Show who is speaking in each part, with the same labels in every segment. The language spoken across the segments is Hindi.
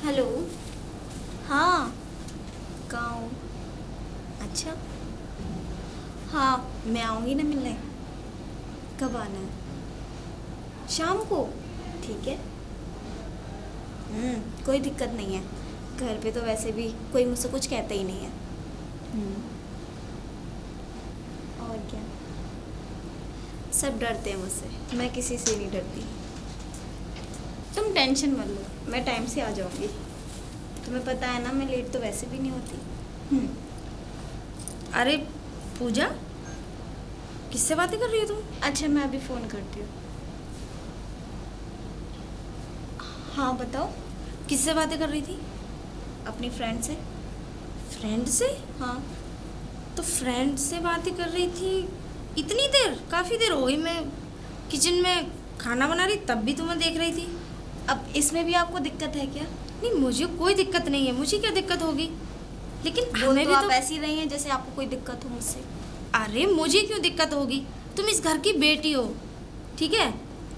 Speaker 1: हेलो। हाँ, कहाँ हो? अच्छा, हाँ मैं आऊँगी ना मिलने। कब आना है? शाम को? ठीक है। कोई दिक्कत नहीं है। घर पे तो वैसे भी कोई मुझसे कुछ कहता ही नहीं है। और क्या, सब डरते हैं मुझसे, मैं किसी से नहीं डरती। तुम टेंशन मत लो, मैं टाइम से आ जाऊंगी। तुम्हें पता है ना, मैं लेट तो वैसे भी नहीं होती।
Speaker 2: अरे पूजा, किससे बातें कर रही हो तुम?
Speaker 1: अच्छा, मैं अभी फ़ोन करती हूँ। हाँ बताओ।
Speaker 2: किससे बातें कर रही थी?
Speaker 1: अपनी फ्रेंड से।
Speaker 2: फ्रेंड से?
Speaker 1: हाँ।
Speaker 2: तो फ्रेंड से बातें कर रही थी इतनी देर? काफ़ी देर हो गई, मैं किचन में खाना बना रही तब भी तुम्हें देख रही थी।
Speaker 1: अब इसमें भी आपको दिक्कत है क्या?
Speaker 2: नहीं, मुझे कोई दिक्कत नहीं है। मुझे क्या दिक्कत होगी? लेकिन हमें
Speaker 1: तो
Speaker 2: भी
Speaker 1: आप
Speaker 2: तो
Speaker 1: ऐसी रही हैं जैसे आपको कोई दिक्कत हो मुझसे।
Speaker 2: अरे मुझे क्यों दिक्कत होगी? तुम इस घर की बेटी हो, ठीक है?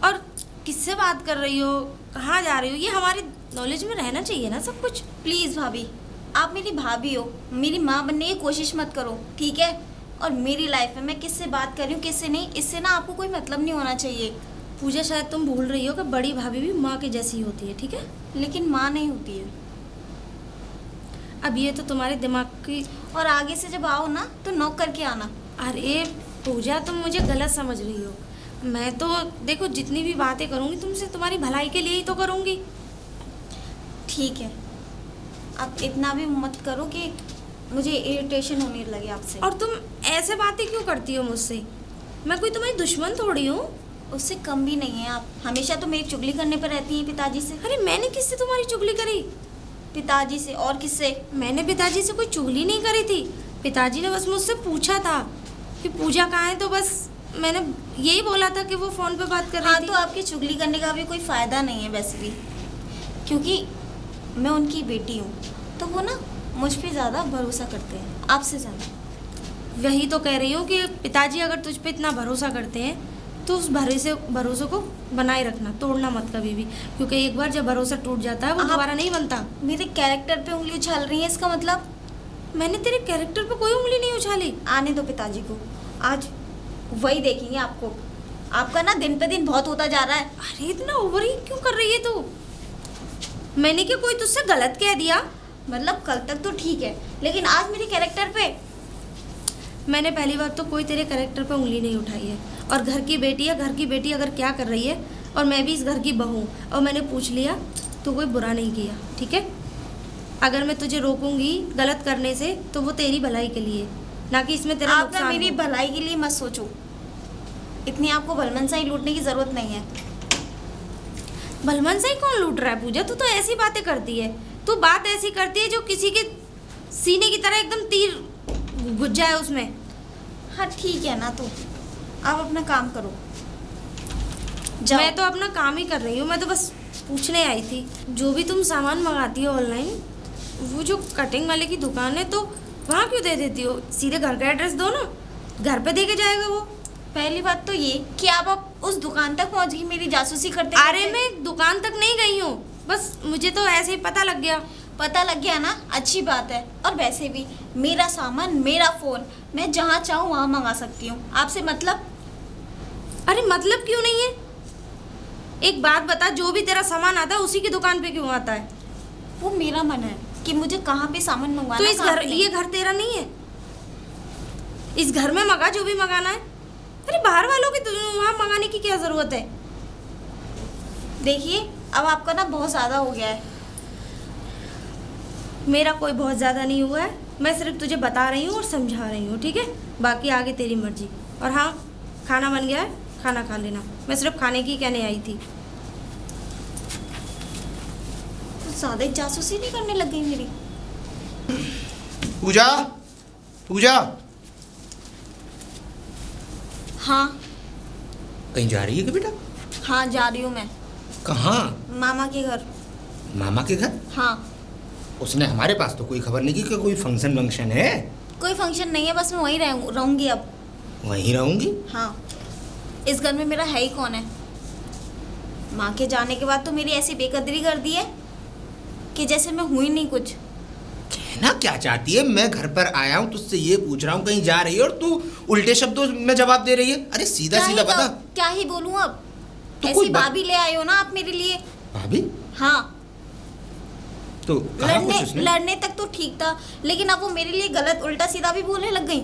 Speaker 2: और किससे बात कर रही हो, कहाँ जा रही हो, ये हमारी नॉलेज में रहना चाहिए ना सब कुछ।
Speaker 1: प्लीज़ भाभी, आप मेरी भाभी हो, मेरी माँ बनने की कोशिश मत करो, ठीक है? और मेरी लाइफ में मैं किससे बात कर रही हूँ किससे नहीं, इससे ना आपको कोई मतलब नहीं होना चाहिए।
Speaker 2: पूजा, शायद तुम भूल रही हो कि बड़ी भाभी भी माँ के जैसी होती है, ठीक है?
Speaker 1: लेकिन माँ नहीं होती है।
Speaker 2: अब ये तो तुम्हारे दिमाग की।
Speaker 1: और आगे से जब आओ ना तो नॉक करके आना।
Speaker 2: अरे पूजा, तुम मुझे गलत समझ रही हो। मैं तो देखो, जितनी भी बातें करूँगी तुमसे तुम्हारी भलाई के लिए ही तो करूँगी।
Speaker 1: ठीक है, आप इतना भी मत करो कि मुझे इरिटेशन होने लगे आपसे।
Speaker 2: और तुम ऐसे बातें क्यों करती हो मुझसे? मैं कोई तुम्हारी दुश्मन थोड़ी हूँ।
Speaker 1: उससे कम भी नहीं है आप। हमेशा तो मेरी चुगली करने पर रहती हैं पिताजी से।
Speaker 2: अरे मैंने किससे तुम्हारी चुगली करी?
Speaker 1: पिताजी से। और किससे?
Speaker 2: मैंने पिताजी से कोई चुगली नहीं करी थी। पिताजी ने बस मुझसे पूछा था कि पूजा कहाँ है, तो बस मैंने यही बोला था कि वो फ़ोन पे बात कर रही
Speaker 1: हाँ,
Speaker 2: थी।
Speaker 1: तो आपकी चुगली करने का भी कोई फ़ायदा नहीं है वैसे भी, क्योंकि मैं उनकी बेटी हूँ, तो वो ना मुझ पे ज़्यादा भरोसा करते हैं, आपसे ज़्यादा।
Speaker 2: वही तो कह रही हूँ कि पिताजी अगर तुझ पे इतना भरोसा करते हैं तो उस भरोसे को बनाए रखना, तोड़ना मत कभी भी, क्योंकि एक बार जब भरोसा टूट जाता है वो दोबारा नहीं बनता।
Speaker 1: मेरे कैरेक्टर पे उंगली उछाल रही है, इसका मतलब?
Speaker 2: मैंने तेरे कैरेक्टर पे कोई उंगली नहीं उछाली।
Speaker 1: आने दो पिताजी को, आज वही देखेंगे आपको। आपका ना दिन पे दिन बहुत होता जा रहा है।
Speaker 2: अरे इतना ओवर ही क्यों कर रही है तू? मैंने क्या कोई तुझसे गलत कह दिया?
Speaker 1: मतलब कल तक तो ठीक है, लेकिन आज मेरे कैरेक्टर पे।
Speaker 2: मैंने पहली बार तो कोई तेरे कैरेक्टर पे उंगली नहीं उठाई है। और घर की बेटी है, घर की बेटी अगर क्या कर रही है, और मैं भी इस घर की बहू हूँ, और मैंने पूछ लिया तो कोई बुरा नहीं किया, ठीक है? अगर मैं तुझे रोकूंगी गलत करने से तो वो तेरी भलाई के लिए, ना कि इसमें तेरा
Speaker 1: आप
Speaker 2: नुकसान
Speaker 1: ना मेरी
Speaker 2: हो।
Speaker 1: भलाई के लिए मत सोचो, इतनी आपको भलमनसाई लूटने की ज़रूरत नहीं है।
Speaker 2: भलमनसाई कौन लूट रहा है पूजा? तू तो ऐसी बातें करती है, तू बात ऐसी करती है जो किसी के सीने की तरह एकदम तीर घुस जाए उसमें।
Speaker 1: हाँ ठीक है ना, तो आप अपना काम करो, जाओ।
Speaker 2: मैं तो अपना काम ही कर रही हूँ, मैं तो बस पूछने आई थी। जो भी तुम सामान मंगाती हो ऑनलाइन, वो जो कटिंग वाले की दुकान है, तो वहाँ क्यों दे देती हो? सीधे घर का एड्रेस दो ना, घर पे दे के जाएगा वो।
Speaker 1: पहली बात तो ये कि आप उस दुकान तक पहुँच गई मेरी जासूसी करते।
Speaker 2: अरे मैं दुकान तक नहीं गई हूँ, बस मुझे तो ऐसे ही पता लग गया।
Speaker 1: पता लग गया ना, अच्छी बात है। और वैसे भी मेरा सामान, मेरा फ़ोन, मैं जहाँ चाहूँ वहाँ मंगा सकती हूँ, आपसे मतलब?
Speaker 2: अरे मतलब क्यों नहीं है? एक बात बता, जो भी तेरा सामान आता है उसी की दुकान पे क्यों आता है?
Speaker 1: वो मेरा मन है कि मुझे कहाँ पे सामान मंगवाना।
Speaker 2: तो इस घर, ये घर तेरा नहीं है? इस घर में मंगा जो भी मंगाना है। अरे बाहर वालों की वहाँ मंगाने की क्या ज़रूरत है?
Speaker 1: देखिए, अब आपका ना बहुत ज़्यादा हो गया है।
Speaker 2: मेरा कोई बहुत ज़्यादा नहीं हुआ है, मैं सिर्फ तुझे बता रही हूँ और समझा रही हूँ, ठीक है? बाकी आगे तेरी मर्जी। और हाँ, खाना बन गया है, खाना खा लेना। मैं सिर्फ खाने की कहने आई थी।
Speaker 1: तो ज़्यादा ही जासूसी नहीं करने लग गई मेरी?
Speaker 3: पूजा, पूजा,
Speaker 1: हाँ।
Speaker 3: कहीं जा रही है क्या बेटा?
Speaker 1: हाँ जा रही हूँ मैं।
Speaker 3: कहाँ?
Speaker 1: मामा के घर।
Speaker 3: मामा के घर?
Speaker 1: हाँ।
Speaker 3: उसने हमारे पास तो कोई खबर नहीं की कि कोई फंक्शन वंक्शन है।
Speaker 1: कोई फंक्शन नहीं है, बस मैं वहीं रहूँगी अब।
Speaker 3: वहीं रहूंगी?
Speaker 1: हाँ, इस घर में मेरा है ही कौन है? माँ के जाने के बाद तो मेरी ऐसी बेकदरी कर दी है। कि जैसे मैं हुई नहीं कुछ।
Speaker 3: कहना क्या चाहती है? मैं घर पर आया हूँ, तुझसे ये पूछ रहा हूँ कहीं जा रही है और तू उल्टे शब्दों में जवाब दे रही है। अरे सीधा सीधा बता।
Speaker 1: क्या ही बोलूं अब?
Speaker 3: तो
Speaker 1: ऐसी भाभी ले आए हो ना आप मेरे लिए।
Speaker 3: भाभी?
Speaker 1: हाँ।
Speaker 3: तो कहा कुछ उसने?
Speaker 1: लड़ने तक तो ठीक था, लेकिन अब वो मेरे लिए गलत उल्टा सीधा भी बोलने लग गई।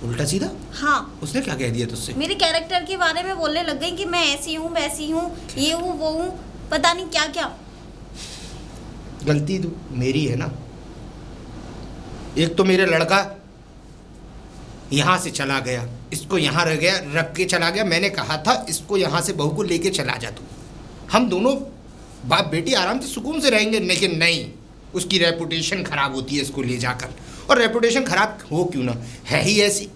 Speaker 3: उल्टा सीधा?
Speaker 1: हाँ।
Speaker 3: उसने क्या कह दिया तुझसे?
Speaker 1: मेरे कैरेक्टर के बारे में बोलने लग गई कि मैं ऐसी हूँ, वैसी हूँ, ये हूँ, वो हूँ, पता नहीं क्या क्या।
Speaker 3: गलती तो मेरी है ना। एक तो मेरा लड़का यहाँ से चला गया, इसको यहाँ रह गया, रख के चला गया। मैंने कहा था इसको यहाँ से बहू को लेके चला जा तू, हम दोनों बाप बेटी आराम से सुकून से रहेंगे। लेकिन नहीं, उसकी रेपुटेशन खराब होती है इसको ले जाकर। और रेपुटेशन खराब हो क्यों ना, है ही ऐसी,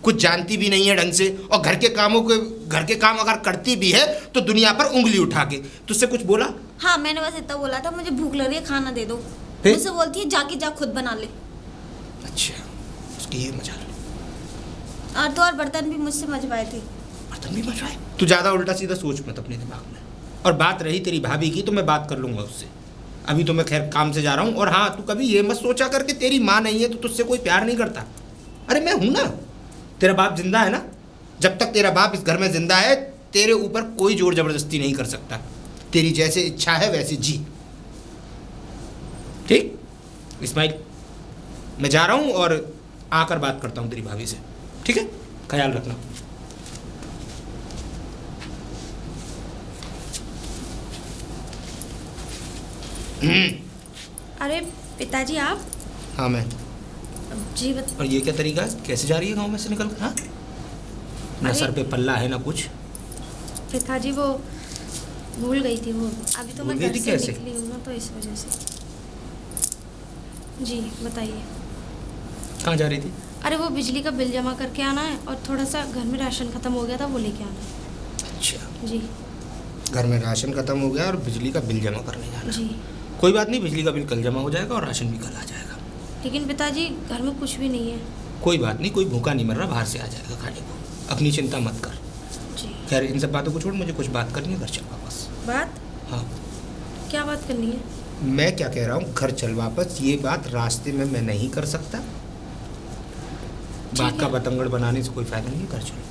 Speaker 3: कुछ जानती भी नहीं है ढंग से। और घर के काम अगर करती भी है तो दुनिया पर उंगली उठा के। तुझसे कुछ बोला?
Speaker 1: हाँ, मैंने बस इतना बोला था मुझे भूख लग रही है, खाना दे दो।
Speaker 3: फिर?
Speaker 1: मुझसे बोलती है जाके जा खुद बना ले।
Speaker 3: अच्छा, उसकी ये मजा।
Speaker 1: और बर्तन भी मुझसे मजवाए थे।
Speaker 3: बर्तन भी मजवाए? तू ज़्यादा उल्टा सीधा सोच मत अपने दिमाग में। और बात रही तेरी भाभी की, तो मैं बात कर लूँगा उससे। अभी तो मैं खैर काम से जा रहा हूँ। और हाँ, तू कभी ये मत सोचा कर कि तेरी माँ नहीं है तो तुझसे कोई प्यार नहीं करता। अरे मैं हूँ ना, तेरा बाप जिंदा है ना। जब तक तेरा बाप इस घर में जिंदा है, तेरे ऊपर कोई जोर जबरदस्ती नहीं कर सकता। तेरी जैसे इच्छा है वैसे जी। ठीक इस्माइल, मैं जा रहा हूँ और आकर बात करता हूँ तेरी भाभी से, ठीक है? ख्याल रखना।
Speaker 2: अरे पिताजी आप?
Speaker 3: हाँ मैं।
Speaker 2: जी
Speaker 3: और ये क्या तरीका है? कैसे जा रही है गांव में से निकल कर? हाँ, ना सर पे पल्ला है ना कुछ।
Speaker 2: पिताजी वो भूल गई थी वो। अभी तो मैं
Speaker 3: भूल गई
Speaker 2: घर
Speaker 3: थी
Speaker 2: से
Speaker 3: कैसे?
Speaker 2: निकली हूँ ना, तो इस वजह से। जी बताइए।
Speaker 3: कहाँ जा रही थी?
Speaker 2: अरे वो बिजली का बिल जमा करके आना है और थोड़ा सा घर में राशन ख़त्म हो गया था, वो लेके आना है।
Speaker 3: अच्छा,
Speaker 2: जी
Speaker 3: घर में राशन खत्म हो गया और बिजली का बिल जमा करने जाना।
Speaker 2: जी।
Speaker 3: कोई बात नहीं, बिजली का बिल कल जमा हो जाएगा और राशन भी कल आ जाएगा।
Speaker 2: लेकिन पिताजी घर में कुछ भी नहीं है।
Speaker 3: कोई बात नहीं, कोई भूखा नहीं मर रहा, बाहर से आ जाएगा खाने को, अपनी चिंता मत कर।
Speaker 2: जी।
Speaker 3: खैर इन सब बातों को छोड़, मुझे कुछ बात करनी है, घर चल वापस।
Speaker 2: बात?
Speaker 3: हाँ।
Speaker 2: क्या बात करनी है?
Speaker 3: मैं क्या कह रहा हूँ, घर चल वापस। ये बात रास्ते में मैं नहीं कर सकता। बात का बतंगड़ बनाने से कोई फायदा नहीं, घर चलो।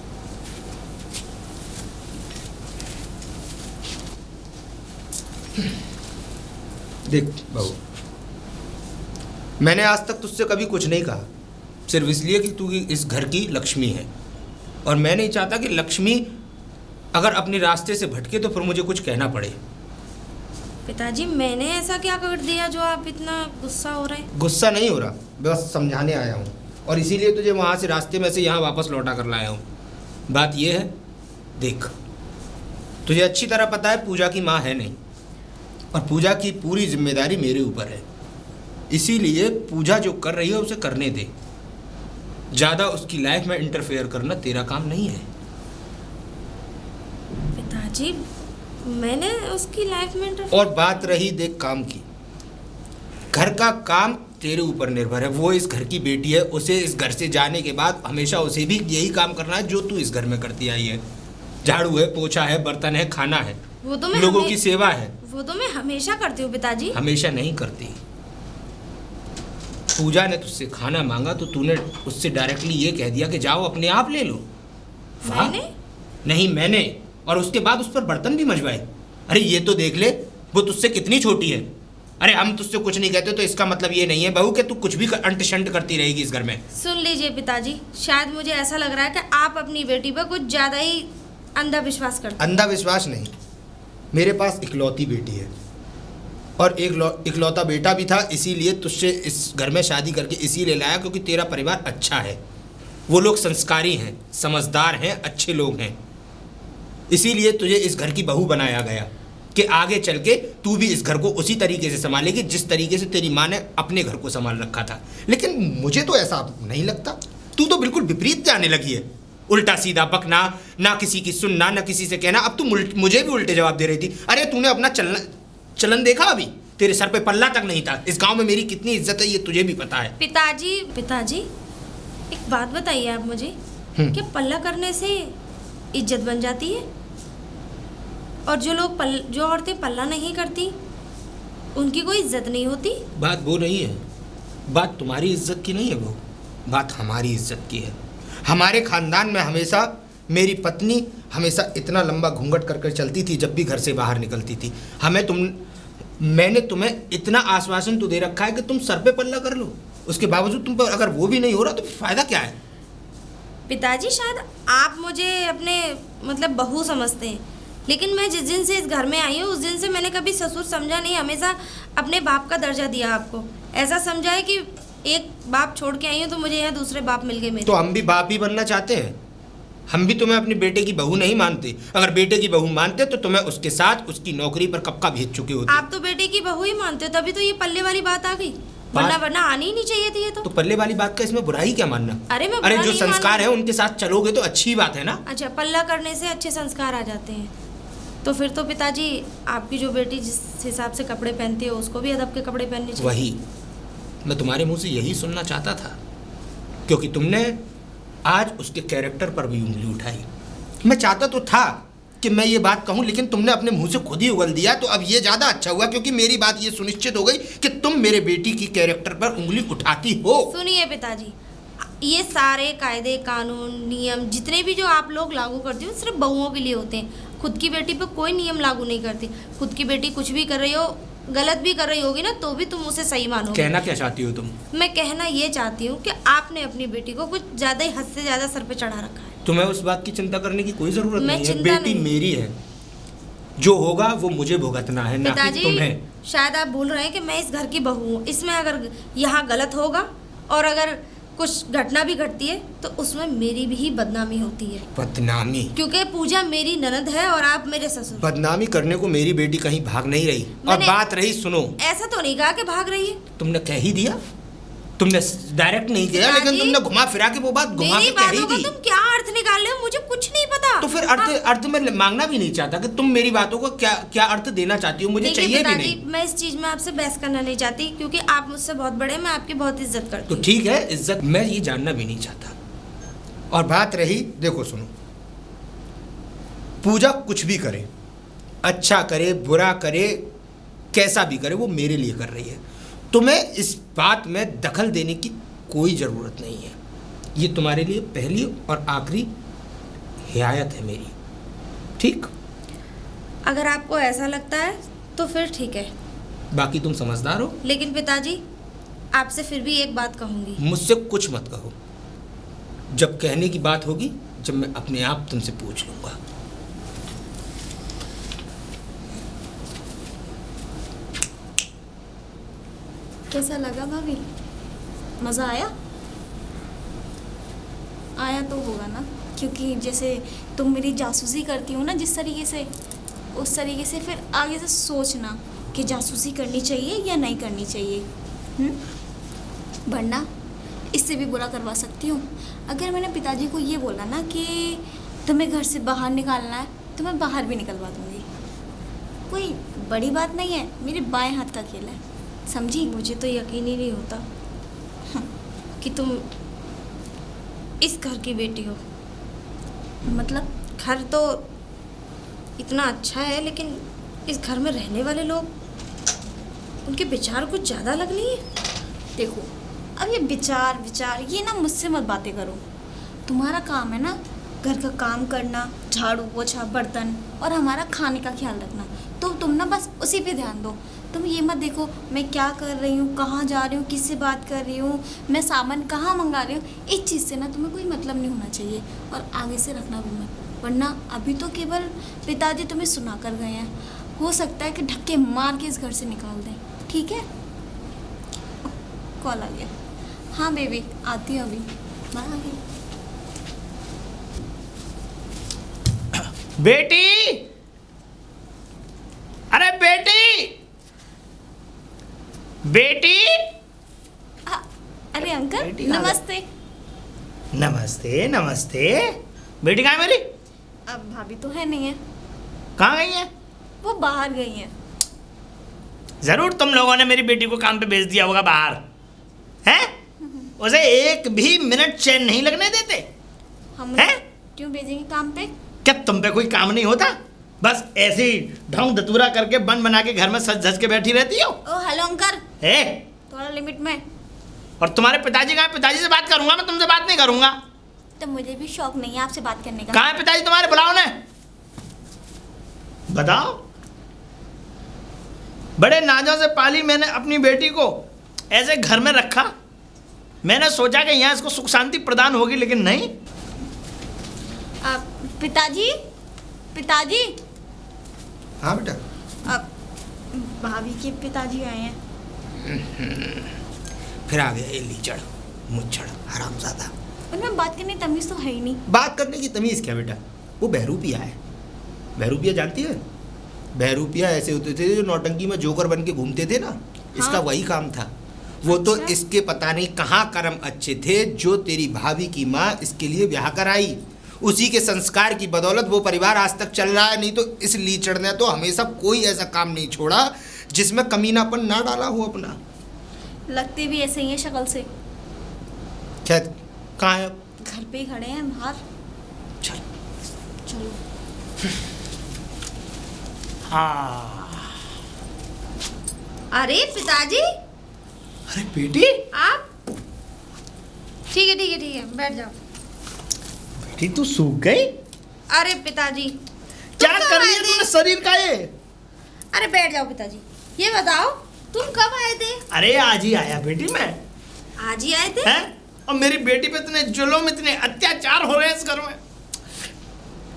Speaker 3: देख बहू, मैंने आज तक तुझसे कभी कुछ नहीं कहा, सिर्फ इसलिए कि तू इस घर की लक्ष्मी है। और मैं नहीं चाहता कि लक्ष्मी अगर अपने रास्ते से भटके तो फिर मुझे कुछ कहना पड़े।
Speaker 2: पिताजी मैंने ऐसा क्या कर दिया जो आप इतना गुस्सा हो रहे हैं?
Speaker 3: गुस्सा नहीं हो रहा, बस समझाने आया हूँ। और इसीलिए तुझे वहाँ से रास्ते में से यहाँ वापस लौटा कर लाया हूँ। बात यह है, देख तुझे अच्छी तरह पता है पूजा की माँ है नहीं, और पूजा की पूरी जिम्मेदारी मेरे ऊपर है। इसीलिए पूजा जो कर रही है उसे करने दे। ज़्यादा उसकी लाइफ में इंटरफेयर करना तेरा काम नहीं है।
Speaker 2: पिताजी मैंने उसकी लाइफ में
Speaker 3: और बात रही देख काम की, घर का काम तेरे ऊपर निर्भर है। वो इस घर की बेटी है, उसे इस घर से जाने के बाद हमेशा उसे भी यही काम करना है जो तू इस घर में करती आई है। झाड़ू है, पोछा है, बर्तन है, खाना है,
Speaker 2: वो तो मैं
Speaker 3: लोगों की सेवा है।
Speaker 2: वो तो मैं हमेशा करती हूँ पिताजी।
Speaker 3: हमेशा नहीं करती। पूजा ने तुझसे खाना मांगा तो तूने उससे डायरेक्टली ये कह दिया कि जाओ अपने आप ले लो। वाह।
Speaker 2: मैंने?
Speaker 3: नहीं मैंने। और उसके बाद उस पर बर्तन भी मंजवाए। अरे ये तो देख ले, वो तुझसे कितनी छोटी है। अरे हम तुझसे कुछ नहीं कहते तो इसका मतलब ये नहीं है बहू कि तू कुछ भी अंट शंट करती रहेगी इस घर में।
Speaker 2: सुन लीजिए पिताजी, शायद मुझे ऐसा लग रहा है कि आप अपनी बेटी पर कुछ ज़्यादा ही अंधा विश्वास करते हैं।
Speaker 3: अंधा विश्वास नहीं, मेरे पास इकलौती बेटी है और एक इकलौता बेटा भी था। इसीलिए तुझसे इस घर में शादी करके इसीलिए लाया क्योंकि तेरा परिवार अच्छा है। वो लोग संस्कारी हैं, समझदार हैं, अच्छे लोग हैं। इसीलिए तुझे इस घर की बहू बनाया गया कि आगे चल के तू भी इस घर को उसी तरीके से संभालेगी जिस तरीके से तेरी माँ ने अपने घर को संभाल रखा था। लेकिन मुझे तो ऐसा नहीं लगता। तू तो बिल्कुल विपरीत जाने लगी है, उल्टा सीधा बकना, ना किसी की सुनना, ना किसी से कहना। अब तू मुझे भी उल्टे जवाब दे रही थी। अरे तूने अपना चलन देखा? अभी तेरे सर पे पल्ला तक नहीं था। इस गांव में मेरी कितनी इज्जत है ये तुझे भी पता है।
Speaker 2: पिताजी एक बात बताइए आप मुझे, क्या पल्ला करने से इज्जत बन जाती है? और जो औरतें पल्ला नहीं करती उनकी कोई इज्जत नहीं होती।
Speaker 3: बात वो नहीं है, बात तुम्हारी इज्जत की नहीं है, वो बात हमारी इज्जत की है। हमारे खानदान में हमेशा मेरी पत्नी हमेशा इतना लंबा घूंघट कर कर चलती थी जब भी घर से बाहर निकलती थी। मैंने तुम्हें इतना आश्वासन तो दे रखा है कि तुम सर पे पल्ला कर लो, उसके बावजूद तुम पर अगर वो भी नहीं हो रहा तो फायदा क्या है?
Speaker 2: पिताजी शायद आप मुझे अपने मतलब बहू समझते हैं, लेकिन मैं जिस दिन से इस घर में आई हूँ उस दिन से मैंने कभी ससुर समझा नहीं, हमेशा अपने बाप का दर्जा दिया आपको। ऐसा समझा है कि एक बाप छोड़ के आई हूँ तो मुझे यहाँ दूसरे बाप मिल गए मेरे।
Speaker 3: तो हम भी बाप ही बनना चाहते हैं, हम भी तुम्हें अपने बेटे की बहू नहीं मानते। अगर बेटे की बहू मानते तो तुम्हें उसके साथ उसकी नौकरी पर कब का भेज चुके होते।
Speaker 2: आप तो बेटे की बहू ही मानते हो, तभी तो ये पल्ले वाली बात आ गई, वरना आनी ही नहीं चाहिए थी ये तो
Speaker 3: पल्ले वाली बात का इसमें बुराई क्या मानना?
Speaker 2: अरे मैं
Speaker 3: अरे
Speaker 2: बुरा
Speaker 3: जो
Speaker 2: नहीं
Speaker 3: संस्कार है उनके साथ चलोगे तो अच्छी बात है ना।
Speaker 2: अच्छा, पल्ला करने से अच्छे संस्कार आ जाते हैं। तो फिर तो पिताजी आपकी जो बेटी जिस हिसाब से कपड़े पहनती है उसको भी अदब के कपड़े पहनने चाहिए।
Speaker 3: वही मैं तुम्हारे मुंह से यही सुनना चाहता था, क्योंकि तुमने आज उसके कैरेक्टर पर भी उंगली उठाई। मैं चाहता तो था कि मैं ये बात कहूँ, लेकिन तुमने अपने मुंह से खुद ही उगल दिया, तो अब ये ज़्यादा अच्छा हुआ क्योंकि मेरी बात ये सुनिश्चित हो गई कि तुम मेरे बेटी की कैरेक्टर पर उंगली उठाती हो।
Speaker 2: सुनिए पिताजी, ये सारे कायदे कानून नियम जितने भी जो आप लोग लागू करते हो सिर्फ बहुओं के लिए होते हैं। खुद की बेटी पे कोई नियम लागू नहीं करती। खुद की बेटी कुछ भी कर रही हो, गलत भी कर रही होगी ना, तो भी तुम उसे सही मानो।
Speaker 3: कहना क्या चाहती हो तुम?
Speaker 2: मैं कहना ये चाहती हूँ कि आपने अपनी बेटी को कुछ ज़्यादा ही हद से ज़्यादा सर पे चढ़ा रखा है।
Speaker 3: तुम्हें उस बात की चिंता करने की कोई ज़रूरत नहीं है। बेटी
Speaker 2: नहीं।
Speaker 3: मेरी है, जो होगा वो मुझे भुगतना है, ना कि तुम्हें।
Speaker 2: शायद आप बोल रहे हैं कि मैं इस घर की बहू हूँ, इसमें अगर यहाँ गलत होगा और अगर कुछ घटना भी घटती है तो उसमें मेरी भी ही बदनामी होती है।
Speaker 3: बदनामी?
Speaker 2: क्योंकि पूजा मेरी ननद है और आप मेरे ससुर।
Speaker 3: बदनामी करने को मेरी बेटी कहीं भाग नहीं रही। और बात रही, सुनो,
Speaker 2: ऐसा तो नहीं कहा कि भाग रही है।
Speaker 3: तुमने कह ही दिया, तुमने डायरेक्ट नहीं किया, लेकिन तुमने घुमा फिरा के वो बात घुमा के कह ही दी।
Speaker 2: तुम क्या अर्थ निकाल रहे हो, मुझे कुछ नहीं पता।
Speaker 3: तो फिर अर्थ में मांगना भी नहीं चाहता कि तुम मेरी बातों को क्या क्या अर्थ देना चाहती हो, मुझे चाहिए भी नहीं।
Speaker 2: मैं इस चीज में आपसे बहस करना नहीं चाहती, क्योंकि आप मुझसे बहुत बड़े, मैं आपकी बहुत इज्जत करती हूँ।
Speaker 3: तो ठीक है, इज्जत मैं ये जानना भी नहीं चाहता। और बात रही, देखो सुनो, पूजा कुछ भी करे, अच्छा करे बुरा करे कैसा भी करे, वो मेरे लिए कर रही है। तुम्हें इस बात में दखल देने की कोई ज़रूरत नहीं है। ये तुम्हारे लिए पहली और आखिरी हिदायत है मेरी, ठीक?
Speaker 2: अगर आपको ऐसा लगता है तो फिर ठीक है,
Speaker 3: बाकी तुम समझदार हो।
Speaker 2: लेकिन पिताजी आपसे फिर भी एक बात कहूँगी।
Speaker 3: मुझसे कुछ मत कहो, जब कहने की बात होगी, जब मैं अपने आप तुमसे पूछ लूँगा।
Speaker 1: कैसा लगा भाभी? मज़ा आया? आया तो होगा ना, क्योंकि जैसे तुम मेरी जासूसी करती हो ना जिस तरीके से, उस तरीके से फिर आगे से सोचना कि जासूसी करनी चाहिए या नहीं करनी चाहिए। वरना इससे भी बुरा करवा सकती हूँ। अगर मैंने पिताजी को ये बोला ना कि तुम्हें घर से बाहर निकालना है तो मैं बाहर भी निकलवा दूँगी। कोई बड़ी बात नहीं है, मेरे बाएं हाथ का खेल है, समझी?
Speaker 2: मुझे तो यकीन ही नहीं होता कि तुम इस घर की बेटी हो।
Speaker 1: मतलब
Speaker 2: घर तो इतना अच्छा है, लेकिन इस घर में रहने वाले लोग, उनके विचार कुछ ज़्यादा लग नहीं है।
Speaker 1: देखो, अब ये विचार ये ना मुझसे मत बातें करो। तुम्हारा काम है ना घर का काम करना, झाड़ू पोछा बर्तन, और हमारा खाने का ख्याल रखना। तो तुम ना बस उसी पे ध्यान दो। तुम ये मत देखो मैं क्या कर रही हूँ, कहाँ जा रही हूँ, किससे बात कर रही हूँ, मैं सामान कहाँ मंगा रही हूँ। इस चीज़ से ना तुम्हें कोई मतलब नहीं होना चाहिए, और आगे से रखना भी मत। वरना अभी तो केवल पिताजी तुम्हें सुना कर गए हैं, हो सकता है कि धक्के मार के इस घर से निकाल दें। ठीक है? कॉल आ गया। हाँ बेबी, आती हूँ अभी। बाय।
Speaker 3: बेटी, अरे बेटी, बेटी।
Speaker 1: अरे अंकल,
Speaker 3: बेटी कहाँ
Speaker 1: नमस्ते।
Speaker 3: नमस्ते नमस्ते। बेटी कहाँ है मेरी?
Speaker 1: अब भाभी तो है नहीं है,
Speaker 3: कहाँ गई है?
Speaker 1: वो बाहर गई हैं।
Speaker 3: जरूर तुम लोगों ने मेरी बेटी को काम पे भेज दिया होगा बाहर, हैं? उसे एक भी मिनट चैन नहीं लगने देते
Speaker 1: हम
Speaker 3: हैं?
Speaker 1: क्यों भेजेंगे काम पे?
Speaker 3: क्या तुम पे कोई काम नहीं होता?
Speaker 4: बस ऐसे ही ढोंग धतूरा करके बन बना के घर में सज धज के बैठी रहती हो।
Speaker 1: ओ हेलो अंकल,
Speaker 4: है
Speaker 1: थोड़ा लिमिट में।
Speaker 4: और तुम्हारे पिताजी कहाँ? पिताजी से बात करूंगा मैं, तुमसे बात नहीं करूंगा।
Speaker 1: तो मुझे भी शौक नहीं है आपसे बात करने का।
Speaker 4: कहाँ है पिताजी तुम्हारे? बुलाओ ने, बताओ। बड़े नाजों से पाली मैंने अपनी बेटी को, ऐसे घर में रखा। मैंने सोचा कि यहाँ इसको सुख शांति प्रदान होगी, लेकिन नहीं।
Speaker 1: पिताजी, पिताजी।
Speaker 3: हाँ बेटा।
Speaker 1: भाभी के पिताजी आए हैं।
Speaker 3: फिर आ गया ये लीचड़ मुच्छड़ हरामजादा।
Speaker 1: उनमें बात करने की तमीज तो है ही नहीं।
Speaker 3: बात करने की तमीज़ क्या बेटा? वो बहरूपिया है। बहरूपिया जानती है? बहरूपिया ऐसे होते थे जो नौटंकी में जोकर बन के घूमते थे ना, इसका वही काम था। वो तो
Speaker 1: अच्छा।
Speaker 3: इसके पता नहीं कहाँ कर्म अच्छे थे जो तेरी भाभी की माँ इसके लिए ब्याह कराई। उसी के संस्कार की बदौलत वो परिवार आज तक चल रहा है। नहीं तो इस लीचड़ ने तो हमेशा कोई ऐसा काम नहीं छोड़ा जिसमें कमीनापन ना डाला हो अपना।
Speaker 1: लगते भी ऐसे ही है शक्ल से।
Speaker 3: खैर कहाँ है?
Speaker 1: घर पे ही खड़े हैं बाहर।
Speaker 3: चल
Speaker 1: चलो।
Speaker 4: हाँ।
Speaker 2: अरे पिताजी,
Speaker 4: अरे बेटी,
Speaker 2: आप? ठीक है ठीक है ठीक है, बैठ जाओ।
Speaker 4: बेटी तू सूख गई?
Speaker 2: अरे पिताजी,
Speaker 4: क्या
Speaker 2: कब
Speaker 4: कर रही
Speaker 2: आए
Speaker 4: है
Speaker 2: थे?
Speaker 4: तूने शरीर का ये?
Speaker 2: अरे बैठ जाओ पिताजी। ये बताओ, तुम कब आए थे?
Speaker 4: अरे आज ही आया बेटी मैं।
Speaker 2: आज ही आए थे?
Speaker 4: हैं? और मेरी बेटी पे इतने जुल्म, इतने अत्याचार हो रहे हैं इस घर में।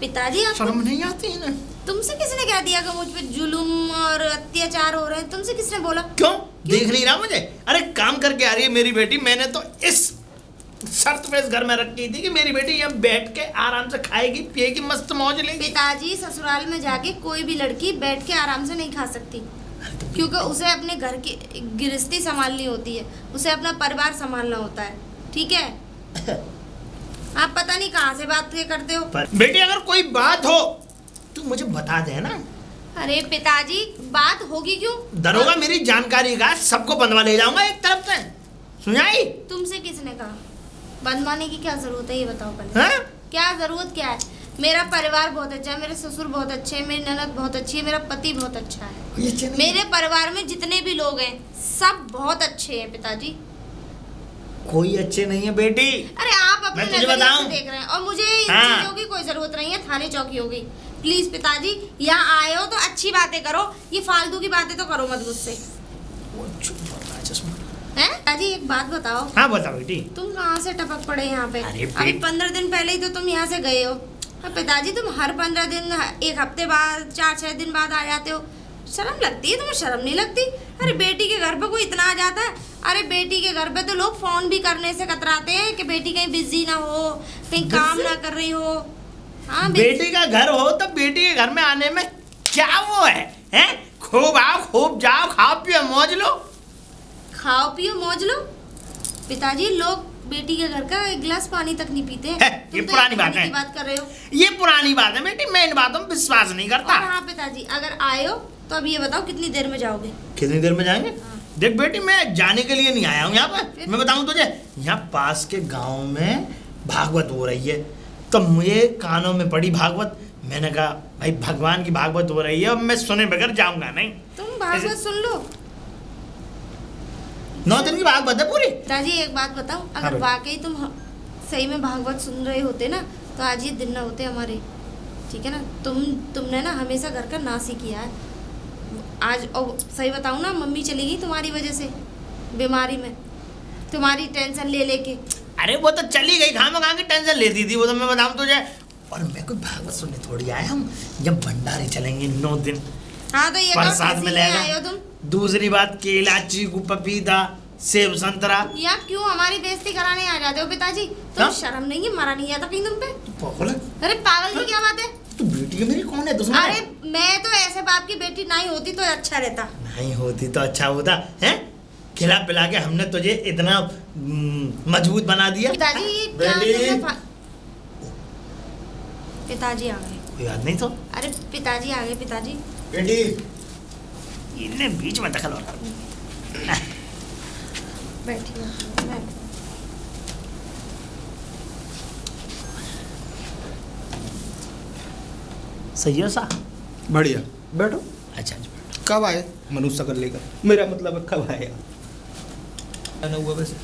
Speaker 2: पिताजी आपको
Speaker 4: शर्म नहीं आती है ना?
Speaker 2: तुमसे किसने कह दिया कि मुझ पे जुल्म और अत्याचार हो रहे हैं? तुमसे किसने बोला?
Speaker 4: क्यों देख नहीं रहा मुझे? अरे काम करके आ रही है मेरी बेटी। मैंने तो इस शर्त पे इस घर में रखी थी कि मेरी बेटी यहाँ बैठ के आराम से खाएगी पिएगी, मस्त मौज लेगी।
Speaker 2: पिताजी, ससुराल में जाके कोई भी लड़की बैठ के आराम से नहीं खा सकती, क्योंकि उसे अपने घर की गृहस्थी संभालनी होती है, उसे अपना परिवार संभालना होता है। ठीक है? आप पता नहीं कहाँ से बात करते हो।
Speaker 4: पर बेटी अगर कोई बात हो तो मुझे बता दे ना।
Speaker 2: अरे पिताजी, बात होगी क्यों?
Speaker 4: दरोगा मेरी जानकारी का सबको बंधवा ले जाऊंगा एक तरफ से। सुनाई?
Speaker 2: तुमसे किसने कहा? बंधवाने की क्या जरूरत है, ये बताओ पहले।
Speaker 4: हाँ?
Speaker 2: क्या जरूरत क्या है? मेरा परिवार बहुत अच्छा है, मेरे ससुर बहुत अच्छे हैं, मेरी ननद बहुत अच्छी है, मेरा पति बहुत अच्छा है।
Speaker 4: ये चीज़ नहीं-
Speaker 2: मेरे परिवार में जितने भी लोग हैं सब बहुत अच्छे हैं पिताजी।
Speaker 4: कोई अच्छे नहीं है बेटी।
Speaker 2: अरे आप अपने
Speaker 4: मैं तुझे
Speaker 2: नजरिए
Speaker 4: बताऊं?
Speaker 2: से देख रहे हैं और मुझे इन
Speaker 4: हाँ।
Speaker 2: चीजों की कोई जरूरत नहीं है। थाने चौकी हो गई। प्लीज पिताजी, यहाँ आए हो तो अच्छी बातें करो, ये फालतू की बातें तो करो मत मुझसे।
Speaker 4: वो चुप हो रहा है चश्मा।
Speaker 2: हैं? पिताजी एक बात बताओ,
Speaker 4: हाँ बता बेटी।
Speaker 2: तुम कहाँ से टपक पड़े यहाँ पे?
Speaker 4: अरे
Speaker 2: अभी 15 दिन पहले ही तो तुम यहाँ से गए हो। और पिताजी तुम हर 15 दिन, एक हफ्ते बाद, 4-6 दिन बाद आ जाते हो। शर्म लगती है तुम्हें? शर्म नहीं लगती? अरे बेटी के घर पे कोई इतना आ जाता है? अरे बेटी के घर पे तो लोग फोन भी करने से कतराते हैं कि बेटी कहीं बिजी ना हो, कहीं काम ना कर रही हो। हाँ
Speaker 4: बेटी का घर हो तो बेटी के घर में आने में क्या वो है? हैं? खूब आओ, खूब जाओ, खाओ पियो, मौज लो।
Speaker 2: खाओ पियो मौज लो? पिताजी, लोग बेटी के घर का एक गिलास पानी तक नहीं पीते हैं।
Speaker 4: है,
Speaker 2: तुम
Speaker 4: ये
Speaker 2: तो
Speaker 4: पुरानी
Speaker 2: यहाँ
Speaker 4: बात
Speaker 2: खाने
Speaker 4: है।
Speaker 2: की बात कर रहे हो।
Speaker 4: ये पुरानी बात है बेटी, मैं इन बातों में विश्वास नहीं करता।
Speaker 2: और हाँ पिताजी, अगर आए हो तो अब ये बताओ कितनी देर में जाओगे?
Speaker 4: कितनी देर में जाएंगे?
Speaker 2: हाँ।
Speaker 4: देख बेटी, मैं जाने के लिए नहीं आया हूँ यहाँ पर।
Speaker 2: फिर?
Speaker 4: मैं बताऊँ तुझे, यहाँ पास के गांव में भागवत हो रही है, तो मुझे कानों में पड़ी भागवत। मैंने कहा भाई भगवान की भागवत हो रही है, अब मैं सुने बगैर जाऊंगा नहीं।
Speaker 2: तुम भागवत सुन लो।
Speaker 4: 9 दिन की भागवत है पूरी।
Speaker 2: पिताजी एक बात बताओ,
Speaker 4: हाँ
Speaker 2: अगर
Speaker 4: भाई।
Speaker 2: वाकई तुम सही में भागवत सुन रहे होते ना तो आज ये दिन ना होते हमारे। ठीक है ना? तुमने ना हमेशा घर का नाश ही किया है। आज और सही बताऊँ ना, मम्मी चली गई तुम्हारी वजह से बीमारी में, तुम्हारी टेंशन ले लेके।
Speaker 4: अरे वो तो चली गई, खाम खा के टेंशन लेती थी वो, तो मैं बताऊँ तुझे। और मैं कोई भागवत सुनने थोड़ी आया हूँ, जब भंडारे चलेंगे 9 दिन
Speaker 2: हाँ तो ये
Speaker 4: प्रसाद
Speaker 2: कैसी
Speaker 4: मिलेगा।
Speaker 2: आए हो तुम?
Speaker 4: दूसरी बात, केला, चीकू, पपीता, सेब, संतरा।
Speaker 2: या क्यों हमारी बेइज्जती कराने आ जाते हो पिताजी? तुम
Speaker 4: हाँ?
Speaker 2: शर्म नहीं है? मरा नहीं आता कहीं तुम पे?
Speaker 4: पागल है?
Speaker 2: अरे पागल की क्या बात है?
Speaker 4: तू बेटी है मेरी, कौन है दुश्मन है?
Speaker 2: अरे मैं तो ऐसे बाप की बेटी नहीं होती तो अच्छा रहता।
Speaker 4: नहीं होती तो अच्छा होता है। खिला पिला के हमने तुझे इतना मजबूत बना दिया।
Speaker 2: पिताजी ये क्या
Speaker 4: बेटी।
Speaker 2: तुमने पिताजी आ गए।
Speaker 4: कोई याद नहीं तो
Speaker 2: अरे पिताजी आ गए। पिताजी
Speaker 3: बेटी
Speaker 4: इनने बीच में दखल होगा।
Speaker 2: बैठिए। मैं
Speaker 4: सही है सा?
Speaker 3: बढ़िया, बैठो।
Speaker 4: अच्छा अच्छा बैठो।
Speaker 3: कब आए मनुष्य शकल लेकर? मेरा मतलब है कब आए? आना हुआ वैसे?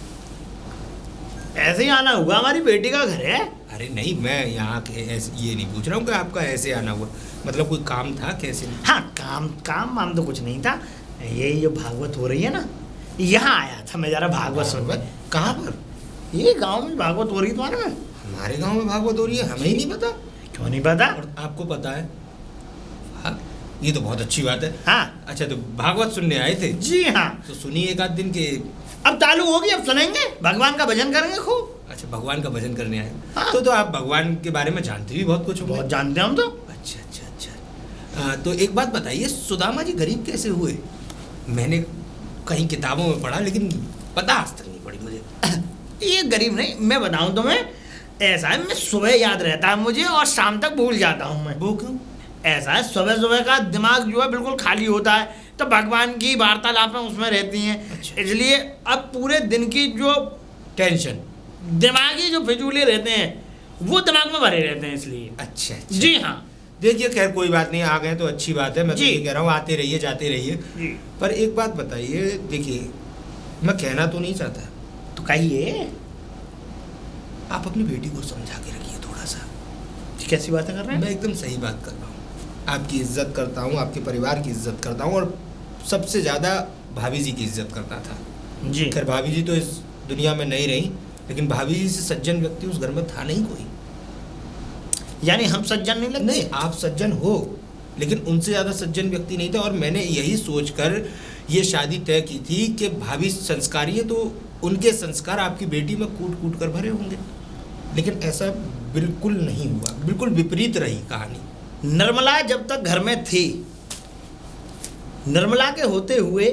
Speaker 4: ऐसे ही आना हुआ, हमारी बेटी का घर है।
Speaker 3: अरे नहीं, मैं यहाँ के ऐसे ये नहीं पूछ रहा हूँ कि आपका ऐसे आना हुआ, मतलब कोई काम था कैसे?
Speaker 4: हाँ काम काम वाम तो कुछ नहीं था, यही जो भागवत हो रही है ना, यहाँ आया था मैं जरा भागवत सुनने।
Speaker 3: कहाँ पर?
Speaker 4: ये गांव में भागवत हो रही है तुम्हारे में।
Speaker 3: हमारे गांव में भागवत हो रही है, हमें ही नहीं पता।
Speaker 4: क्यों नहीं पता?
Speaker 3: और आपको पता है? हाँ, ये तो बहुत अच्छी बात है।
Speaker 4: हाँ
Speaker 3: अच्छा, तो भागवत सुनने आए थे?
Speaker 4: जी हाँ।
Speaker 3: तो सुनिए एक आध दिन के।
Speaker 4: अब चालू होगी, अब सुनेंगे, भगवान का भजन करेंगे खूब।
Speaker 3: अच्छा, भगवान का भजन करने आए?
Speaker 4: हाँ।
Speaker 3: तो आप भगवान के बारे में जानते भी बहुत कुछ होंगे।
Speaker 4: बहुत जानते हैं हम तो।
Speaker 3: अच्छा अच्छा अच्छा। तो एक बात बताइए, सुदामा जी गरीब कैसे हुए? मैंने कहीं किताबों में पढ़ा, लेकिन पता आज तक नहीं पड़ी मुझे।
Speaker 4: ये गरीब नहीं, मैं बताऊं तुम्हें, ऐसा है मैं सुबह याद रहता है मुझे और शाम तक भूल जाता हूँ मैं।
Speaker 3: वो क्यों?
Speaker 4: ऐसा है सुबह सुबह का दिमाग जो है बिल्कुल खाली होता है, तो भगवान की वार्तालापें उसमें रहती हैं।
Speaker 3: अच्छा।
Speaker 4: इसलिए अब पूरे दिन की जो
Speaker 3: टेंशन,
Speaker 4: दिमागी जो फिजूले रहते हैं वो दिमाग में भरे रहते हैं, इसलिए।
Speaker 3: अच्छा अच्छा।
Speaker 4: जी हाँ।
Speaker 3: देखिए, खैर कोई बात नहीं, आ गए तो अच्छी बात है। मैं तो
Speaker 4: जी।
Speaker 3: ये कह रहा हूँ आते रहिए जाते रहिए।
Speaker 4: जी
Speaker 3: पर एक बात बताइए, देखिए मैं कहना तो नहीं चाहता,
Speaker 4: तो कहिए।
Speaker 3: आप अपनी बेटी को समझा के रखिए थोड़ा सा।
Speaker 4: कैसी बातें कर रहे
Speaker 3: मैं
Speaker 4: हैं?
Speaker 3: एकदम सही बात कर रहा हूँ। आपकी इज्जत करता हूँ, आपके परिवार की इज्जत करता हूँ, और सबसे ज़्यादा भाभी जी की इज्जत करता था।
Speaker 4: जी।
Speaker 3: खैर भाभी जी तो इस दुनिया में नहीं रही, लेकिन भाभी जी से सज्जन व्यक्ति उस घर में था नहीं कोई।
Speaker 4: यानी हम सज्जन नहीं लगते?
Speaker 3: नहीं, आप सज्जन हो, लेकिन उनसे ज़्यादा सज्जन व्यक्ति नहीं था। और मैंने यही सोचकर ये शादी तय की थी कि भाभी संस्कारी है, तो उनके संस्कार आपकी बेटी में कूट कूट कर भरे होंगे। लेकिन ऐसा बिल्कुल नहीं हुआ, बिल्कुल विपरीत रही कहानी।
Speaker 4: निर्मला जब तक घर में थी, निर्मला के होते हुए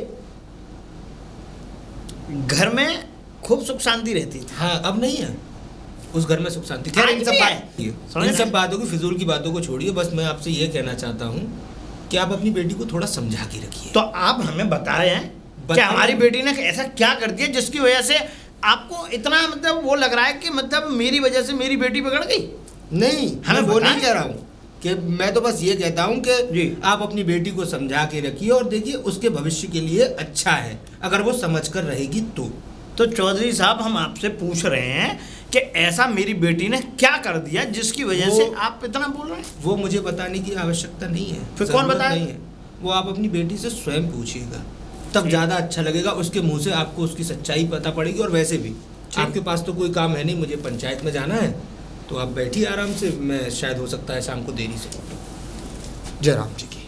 Speaker 4: घर में खूब सुख शांति रहती थी।
Speaker 3: हाँ, अब नहीं है उस घर में सुख शांति। खैर
Speaker 4: आज
Speaker 3: इन सब
Speaker 4: भी है।
Speaker 3: बात, इन सब बातों की, फिजूल की बातों को छोड़िए। बस मैं आपसे ये कहना चाहता हूँ कि आप अपनी बेटी को थोड़ा समझा के रखिए।
Speaker 4: तो आप हमें बताएं कि
Speaker 3: बताएं।
Speaker 4: हमारी बेटी ने ऐसा क्या कर दिया जिसकी वजह से आपको इतना मतलब वो लग रहा है कि मतलब मेरी वजह से मेरी बेटी बिगड़ गई?
Speaker 3: नहीं,
Speaker 4: हमें
Speaker 3: मैं वो
Speaker 4: बताएं।
Speaker 3: नहीं कह रहा हूँ कि, मैं तो बस ये कहता हूँ
Speaker 4: जी।
Speaker 3: कि आप अपनी बेटी को समझा के रखिए, और देखिए उसके भविष्य के लिए अच्छा है अगर वो समझ कर रहेगी तो
Speaker 4: चौधरी साहब, हम आपसे पूछ रहे हैं कि ऐसा मेरी बेटी ने क्या कर दिया जिसकी वजह से आप इतना बोल रहे हैं?
Speaker 3: वो मुझे बताने की आवश्यकता नहीं है।
Speaker 4: फिर कौन
Speaker 3: जरूरत
Speaker 4: बताए?
Speaker 3: नहीं है। वो आप अपनी बेटी से स्वयं पूछिएगा, तब ज़्यादा अच्छा लगेगा। उसके मुंह से आपको उसकी सच्चाई पता पड़ेगी। और वैसे भी आपके पास तो कोई काम है नहीं, मुझे पंचायत में जाना है, तो आप बैठिए आराम से। मैं शायद हो सकता है शाम को देरी से लौटूं। जय राम जी की।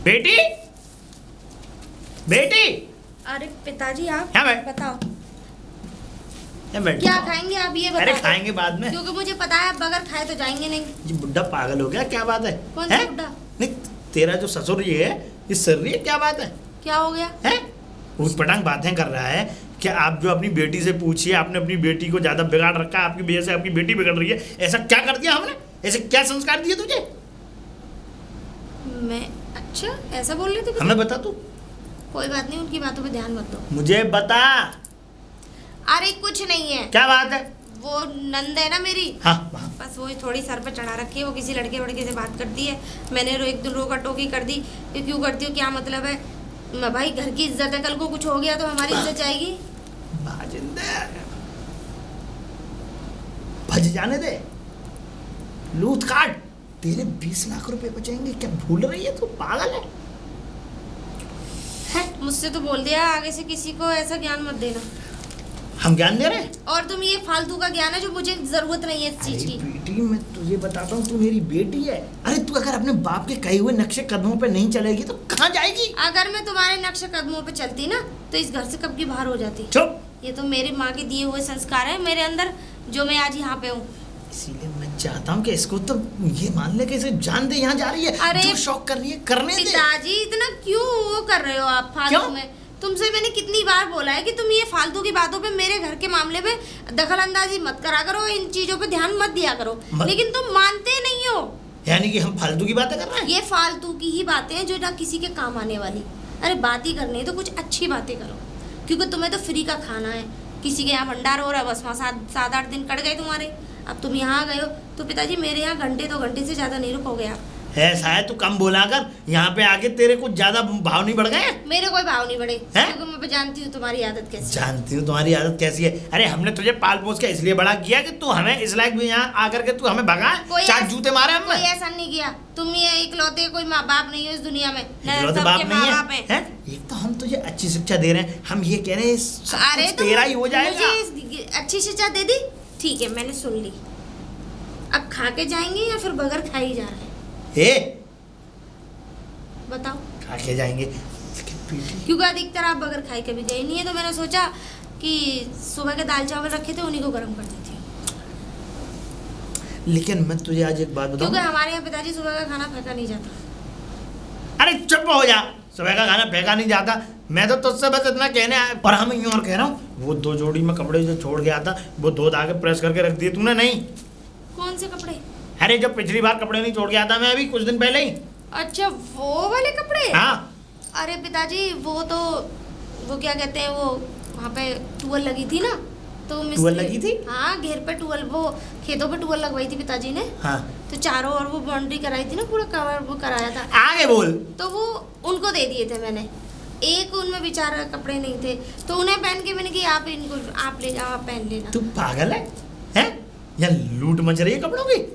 Speaker 4: बेटी, बेटी,
Speaker 2: अरे पिताजी आप
Speaker 4: हाँ भाई।
Speaker 2: बताओ
Speaker 4: ये बैठो।
Speaker 2: क्या खाएंगे आप, ये
Speaker 4: अरे
Speaker 2: बताओ।
Speaker 4: खाएंगे बाद में।
Speaker 2: क्योंकि मुझे पता है आप बगैर खाए तो जाएंगे नहीं।
Speaker 4: ये बुड्ढा पागल हो गया, क्या बात है?
Speaker 2: कौन सा
Speaker 4: हैं?
Speaker 2: बुड्ढा?
Speaker 4: नहीं, तेरा जो ससुर ये है, ये सर रही है, क्या बात है?
Speaker 2: क्या हो गया?
Speaker 4: हैं? उस पटांग बातें कर रहा है कि आप जो अपनी बेटी से पूछिए, आपने अपनी बेटी को ज़्यादा बिगाड़ रखा है, आपकी वजह से आपकी बेटी बिगड़ रही है। ऐसा क्या कर दिया हमने? ऐसे क्या संस्कार दिए तुझे?
Speaker 2: मैं अच्छा ऐसा बोल रही थी?
Speaker 4: हमें बता तू।
Speaker 2: कोई बात नहीं, उनकी बातों पे ध्यान मत दो।
Speaker 4: मुझे बता।
Speaker 2: अरे कुछ नहीं है,
Speaker 4: क्या बात है?
Speaker 2: वो नंद है ना मेरी,
Speaker 4: हाँ हाँ।
Speaker 2: बस वो थोड़ी सर पे चढ़ा रखी है। वो किसी लड़के वड़के से बात करती है। मैंने एक दिन रोका टोकी कर दी। ये क्यों करती हो, क्या मतलब है? भाई घर की इज्जत है, कल को कुछ हो गया तो हमारी इज्जत जाएगी।
Speaker 4: बाजिंदर, भज जाने दे, लूट काट, तेरे 20 लाख रुपए बचेंगे। क्या भूल रही है तू? पागल है?
Speaker 2: मुझसे तो बोल दिया, आगे से किसी को ऐसा ज्ञान मत देना।
Speaker 4: हम ज्ञान दे रहे हैं?
Speaker 2: और तुम ये फालतू का ज्ञान है जो मुझे जरूरत नहीं है इस चीज
Speaker 4: अरे
Speaker 2: की।
Speaker 4: बेटी, मैं तुझे बताता हूँ, तू मेरी बेटी है। अरे तू अगर अपने बाप के कहे हुए नक्शे कदमों पे नहीं चलेगी तो कहाँ जाएगी?
Speaker 2: अगर मैं तुम्हारे नक्श कदमों पे चलती ना तो इस घर से कब की बाहर हो जाती।
Speaker 4: चुप।
Speaker 2: ये तो मेरी माँ के दिए हुए संस्कार है मेरे अंदर, जो मैं आज यहाँ पे हूँ।
Speaker 4: इसीलिए मैं चाहता हूँ कि इसको तो ये मान ले कि इसे जान दे, यहाँ जा रही है।
Speaker 2: अरे
Speaker 4: जो शौक कर रही है करने दे।
Speaker 2: पिताजी इतना क्यों वो कर रहे हो आप फालतू
Speaker 4: क्यों?
Speaker 2: में? तुमसे मैंने कितनी बार बोला है कि तुम ये फालतू की बातों पे, मेरे घर के मामले में दखल अंदाजी मत करा करो, इन चीजों पे ध्यान मत दिया करो। लेकिन तुम मानते नहीं हो।
Speaker 4: यानी कि हम फालतू की बातें कर रहे हैं?
Speaker 2: ये फालतू की ही बातें हैं जो ना किसी के काम आने वाली। अरे बात ही करनी है तो कुछ अच्छी बातें करो, क्योंकि तुम्हें तो फ्री का खाना है। किसी के यहाँ भंडार हो रहा है, बस वहाँ 7-8 दिन कट गए तुम्हारे। अब तुम यहाँ गए हो तो पिताजी मेरे यहाँ घंटे 2 घंटे से ज़्यादा नहीं रुकोगे आप।
Speaker 4: ऐसा है, तू कम बोला कर। यहाँ पे आके तेरे कुछ ज्यादा भाव नहीं बढ़ गए?
Speaker 2: मेरे कोई भाव नहीं बढ़े,
Speaker 4: हैं?
Speaker 2: क्योंकि मैं जानती हूँ तुम्हारी आदत कैसी है।
Speaker 4: जानती हूँ तुम्हारी आदत कैसी है। अरे हमने तुझे पाल पोस के इसलिए बड़ा किया कि तू हमें इस लायक भी यहाँ आकर के तू हमें भगा, चार जूते मारे हमने।
Speaker 2: कोई ऐसा नहीं किया, तुम ही इकलौते, कोई माँ बाप नहीं हो इस दुनिया में।
Speaker 4: इकलौते बाप नहीं है? एक तो हम तुझे अच्छी शिक्षा दे रहे हैं, हम ये कह रहे हैं
Speaker 2: अरे
Speaker 4: तेरा ही हो जाएगा।
Speaker 2: मुझे अच्छी शिक्षा दे दी, ठीक है मैंने सुन ली। अब खा के जाएंगे या फिर बगैर खाई जा रहे हैं, बताओ?
Speaker 4: खा के जाएंगे।
Speaker 2: क्योंकि अधिकतर आप बगैर खाई कभी गए नहीं है, तो मैंने सोचा कि सुबह के दाल चावल रखे थे उन्हीं को गर्म कर देती हूँ।
Speaker 4: लेकिन मैं तुझे आज एक बात बताऊं,
Speaker 2: क्योंकि हमारे यहाँ पिताजी सुबह का खाना फेंका नहीं जाता।
Speaker 4: अरे चुप हो जा, सुबह का खाना फेंका नहीं जाता। मैं तो तुझसे बस इतना कहने आया, और हम यूं और कह रहा हूँ, वो 2 जोड़ी में कपड़े जो छोड़ गया था वो 2 धागे प्रेस करके रख दिए तूने? नहीं।
Speaker 2: कौन से कपड़े?
Speaker 4: अरे जब पिछली बार कपड़े नहीं छोड़ गया था मैं, अभी कुछ दिन पहले ही।
Speaker 2: अच्छा वो वाले कपड़े?
Speaker 4: हाँ।
Speaker 2: अरे पिताजी वो क्या कहते हैं, वो वहाँ पे टूवल लगी थी ना, तो
Speaker 4: टूवल लगी थी?
Speaker 2: हाँ, घेर पे टूवल, वो खेतों पे टूवल लगवाई थी पिताजी ने।
Speaker 4: हाँ।
Speaker 2: तो चारों ओर वो बाउंड्री कराई थी ना, पूरा कवर वो कराया था।
Speaker 4: आगे बोल।
Speaker 2: तो वो उनको दे दिए थे मैंने। एक उनमें बेचारा कपड़े नहीं थे, तो उन्हें पहन के मैंने कहा आप ले जाओ, आप पहन लेना।
Speaker 4: तू पागल है? हैं? यहाँ लूट मच रही है कपड़ों की।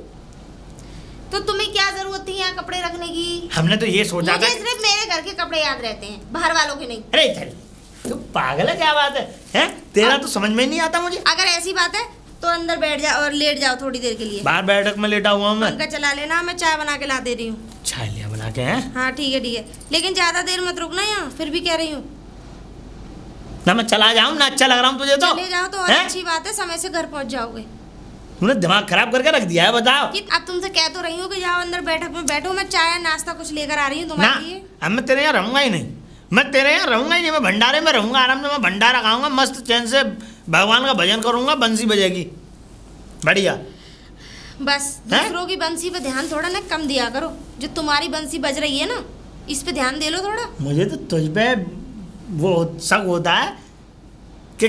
Speaker 2: तो तुम्हें क्या जरूरत थी यहाँ कपड़े रखने की?
Speaker 4: हमने तो ये सोचा था,
Speaker 2: मुझे सिर्फ मेरे घर के कपड़े याद रहते हैं, बाहर वालों के नहीं।
Speaker 4: अरे चल, तू पागल है, क्या बात है? हैं? तेरा तो समझ में नहीं आता मुझे।
Speaker 2: अगर ऐसी बात है तो अंदर बैठ जाओ और लेट जाओ थोड़ी देर के लिए।
Speaker 4: बाहर बैठक में लेटा हुआ मैं।
Speaker 2: पंखा चला लेना, मैं चाय बना के ला दे रही हूँ।
Speaker 4: चाय लिया बना के? हैं?
Speaker 2: हाँ ठीक है, लेकिन ज्यादा देर मत रुकना यहाँ, फिर भी कह रही हूँ।
Speaker 4: ना मैं चला जाऊँ ना, अच्छा लग रहा हूँ तुझे तो?
Speaker 2: चले जाओ तो और
Speaker 4: हैं?
Speaker 2: अच्छी बात है, समय से घर पहुँच जाओगे।
Speaker 4: तूने दिमाग खराब करके रख दिया है, बताओ।
Speaker 2: कि अब तुमसे कह तो रही हूँ कि जाओ अंदर बैठक में बैठो, मैं चाय नाश्ता कुछ लेकर आ रही हूँ
Speaker 4: ना,
Speaker 2: तुम्हारे लिए।
Speaker 4: अब मैं तेरे यहाँ रहूंगा ही नहीं, मैं तेरे यहाँ रहूंगा ही नहीं। मैं भंडारे में रहूंगा, आराम से मैं भंडारा खाऊंगा, मस्त चैन से भगवान का भजन करूंगा, बंसी बजेगी बढ़िया।
Speaker 2: बस दूसरों की बंसी पे ध्यान थोड़ा ना कम दिया करो, जो तुम्हारी बंसी बज रही है ना, इस पे ध्यान दे लो थोड़ा।
Speaker 4: मुझे तो तुझ पे वो शक होता है कि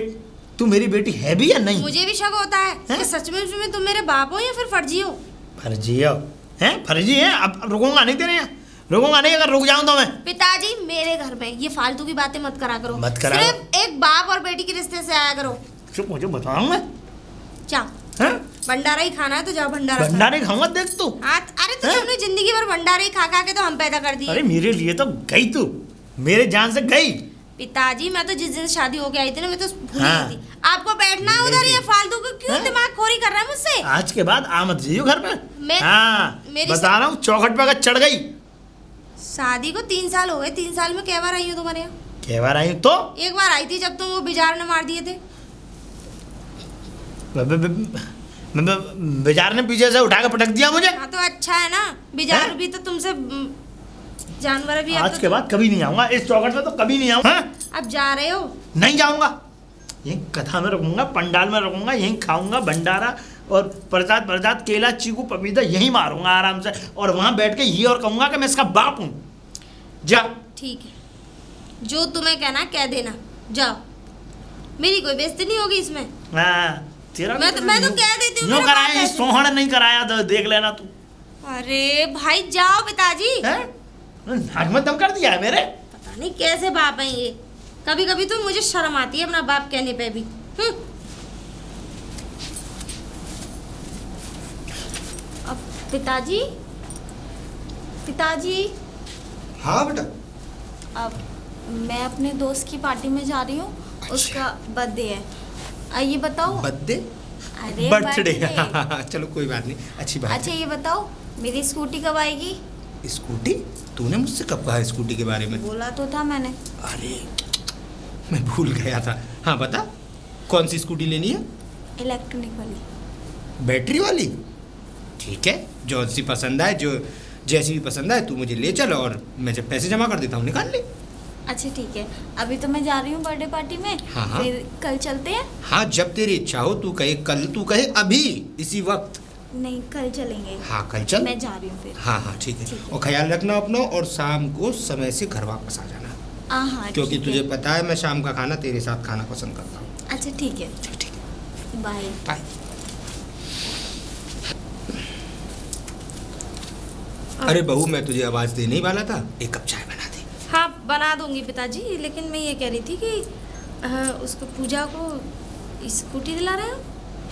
Speaker 4: तू मेरी बेटी है भी या नहीं।
Speaker 2: मुझे भी शक होता है कि सच में तुम मेरे बाप हो या फिर फर्जी हो।
Speaker 4: फर्जी हो? हैं? फर्जी है? अब रुकूंगा नहीं तेरे यहाँ, रुकूंगा नहीं। अगर रुक जाऊं तो मैं।
Speaker 2: पिताजी मेरे घर में ये फालतू की बातें मत करा करो,
Speaker 4: मत करा।
Speaker 2: सिर्फ एक बाप और बेटी के रिश्ते से आया करो।
Speaker 4: चुप, मुझे बताऊंगा।
Speaker 2: जाओ, भंडारा ही खाना है तो जाओ भंडारा।
Speaker 4: भंडारे खाऊंगा, देख तू।
Speaker 2: अरे तुझे हमने जिंदगी भर भंडारे ही खा के तो हम पैदा कर दिए।
Speaker 4: अरे मेरे लिए तो गई तू, मेरे जान से गई।
Speaker 2: पिताजी मैं तो जिस दिन शादी होके आई थी ना, मैं तो भूल
Speaker 4: हाँ।
Speaker 2: गई थी। आपको बैठना है उधर, ये फालतू को क्यों दिमाग खोरी कर रहा है मुझसे?
Speaker 4: आज के बाद आ मत जाइयो घर पे।
Speaker 2: हाँ,
Speaker 4: बता रहा हूँ, चौखट पे चढ़ गई।
Speaker 2: शादी को 3 साल हो गए, 3 साल में कै बार आई हूँ तुम्हारे यहाँ?
Speaker 4: कै बार आई तो?
Speaker 2: एक बार आई थी जब तुम वो बिजार ने मार दिए थे।
Speaker 4: बेचार ने पीछे से उठा के पटक दिया मुझे।
Speaker 2: हाँ तो अच्छा है ना, बिजार भी तो तुमसे जानवर भी।
Speaker 4: आज के बाद कभी नहीं आऊंगा इस चौखट में, तो कभी नहीं आऊंगा।
Speaker 2: अब जा रहे हो?
Speaker 4: नहीं जाऊंगा, यही कथा में रुकूंगा, पंडाल में रुकूंगा, यहीं खाऊंगा भंडारा और प्रसाद प्रसाद केला चीकू पपीता यहीं मारूंगा आराम से, और वहां बैठ के ये और कहूंगा कि मैं इसका बाप हूं। जा।
Speaker 2: ठीक है, जो तुम्हें कहना कह देना, जाओ, मेरी कोई बेइज्जती नहीं होगी इसमें।
Speaker 4: हाँ, तेरा
Speaker 2: मैं तो कह देती हूँ।
Speaker 4: यूं कराया, सोहन नहीं कराया तो देख लेना तू।
Speaker 2: अरे भाई जाओ पिताजी।
Speaker 4: नाक में दम कर दिया है मेरे।
Speaker 2: पता नहीं कैसे बाप हैं ये, कभी कभी तो मुझे शर्म आती है अपना बाप कहने पे भी। अब पिताजी, पिताजी।
Speaker 3: हाँ बेटा।
Speaker 1: अब मैं अपने दोस्त की पार्टी में जा रही हूँ,
Speaker 3: अच्छा।
Speaker 1: उसका बर्थडे है। ये बताओ।
Speaker 3: बर्थडे?
Speaker 1: अरे
Speaker 3: बर्थडे। चलो कोई बात नहीं, अच्छी बात
Speaker 1: अच्छा ये बताओ, मेरी स्कूटी कब आएगी?
Speaker 3: स्कूटी? तूने मुझसे कब कहा स्कूटी के बारे में?
Speaker 1: बोला तो था मैंने।
Speaker 3: अरे मैं भूल गया था। हाँ बता, कौन सी स्कूटी लेनी है?
Speaker 1: इलेक्ट्रॉनिक वाली।
Speaker 3: बैटरी वाली? ठीक है, जो सी पसंद आए, जो जैसी भी पसंद आए तू मुझे ले चल, और मैं जब पैसे जमा कर देता हूँ निकाल ले।
Speaker 1: अच्छा ठीक है, अभी तो मैं जा रही हूँ बर्थडे पार्टी में।
Speaker 3: हाँ।
Speaker 1: फिर कल चलते हैं।
Speaker 3: हाँ, जब तेरी इच्छा हो, तू कहे कल, तू कहे अभी, इसी वक्त।
Speaker 1: नहीं कल चलेंगे।
Speaker 3: हाँ कल चल।
Speaker 1: मैं जा रही हूँ फिर।
Speaker 3: हाँ हाँ ठीक है, और ख्याल रखना अपना, और शाम को समय से घर वापस आ जाना।
Speaker 1: हाँ
Speaker 3: क्योंकि
Speaker 1: ठीक
Speaker 3: तुझे
Speaker 1: है।
Speaker 3: पता है मैं शाम का खाना तेरे साथ खाना पसंद करता हूँ।
Speaker 1: अच्छा ठीक है,
Speaker 3: ठीक है,
Speaker 1: बाय।
Speaker 3: बाय। अरे बहू, मैं तुझे आवाज़ देने ही वाला था, एक कप चाय बना दे।
Speaker 2: हाँ बना दूंगी पिताजी, लेकिन मैं ये कह रही थी कि उसको पूजा को स्कूटी दिला रहे हो?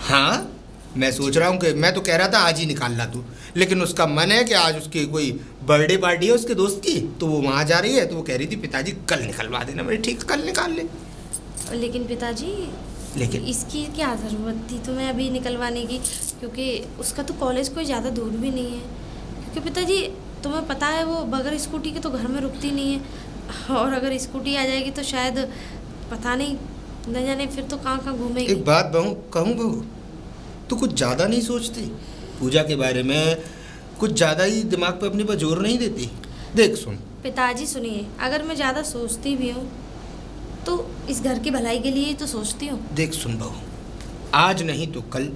Speaker 3: हाँ, मैं सोच रहा हूँ कि मैं तो कह रहा था आज ही निकाल ला तू, लेकिन उसका मन है कि आज उसकी कोई बर्थडे पार्टी है उसके दोस्त की, तो वो वहाँ जा रही है, तो वो कह रही थी पिताजी कल निकलवा देना। मैंने ठीक, कल निकाल ले।
Speaker 2: लेकिन पिताजी,
Speaker 3: लेकिन
Speaker 2: इसकी क्या ज़रूरत थी तुम्हें अभी निकलवाने की, क्योंकि उसका तो कॉलेज कोई ज़्यादा दूर भी नहीं है। क्योंकि पिताजी तुम्हें पता है वो बगैर स्कूटी के तो घर में रुकती नहीं है, और अगर स्कूटी आ जाएगी तो शायद पता नहीं, न जाने फिर तो कहाँ कहाँ घूमेगी।
Speaker 3: एक बात बहू कहूँ, बहू तू कुछ ज़्यादा नहीं सोचती पूजा के बारे में, कुछ ज़्यादा ही दिमाग पे अपने पर जोर नहीं देती। देख सुन
Speaker 2: पिताजी सुनिए, अगर मैं ज़्यादा सोचती भी हूँ तो इस घर की भलाई के लिए ही तो सोचती हूँ।
Speaker 3: देख सुन बहू, आज नहीं तो कल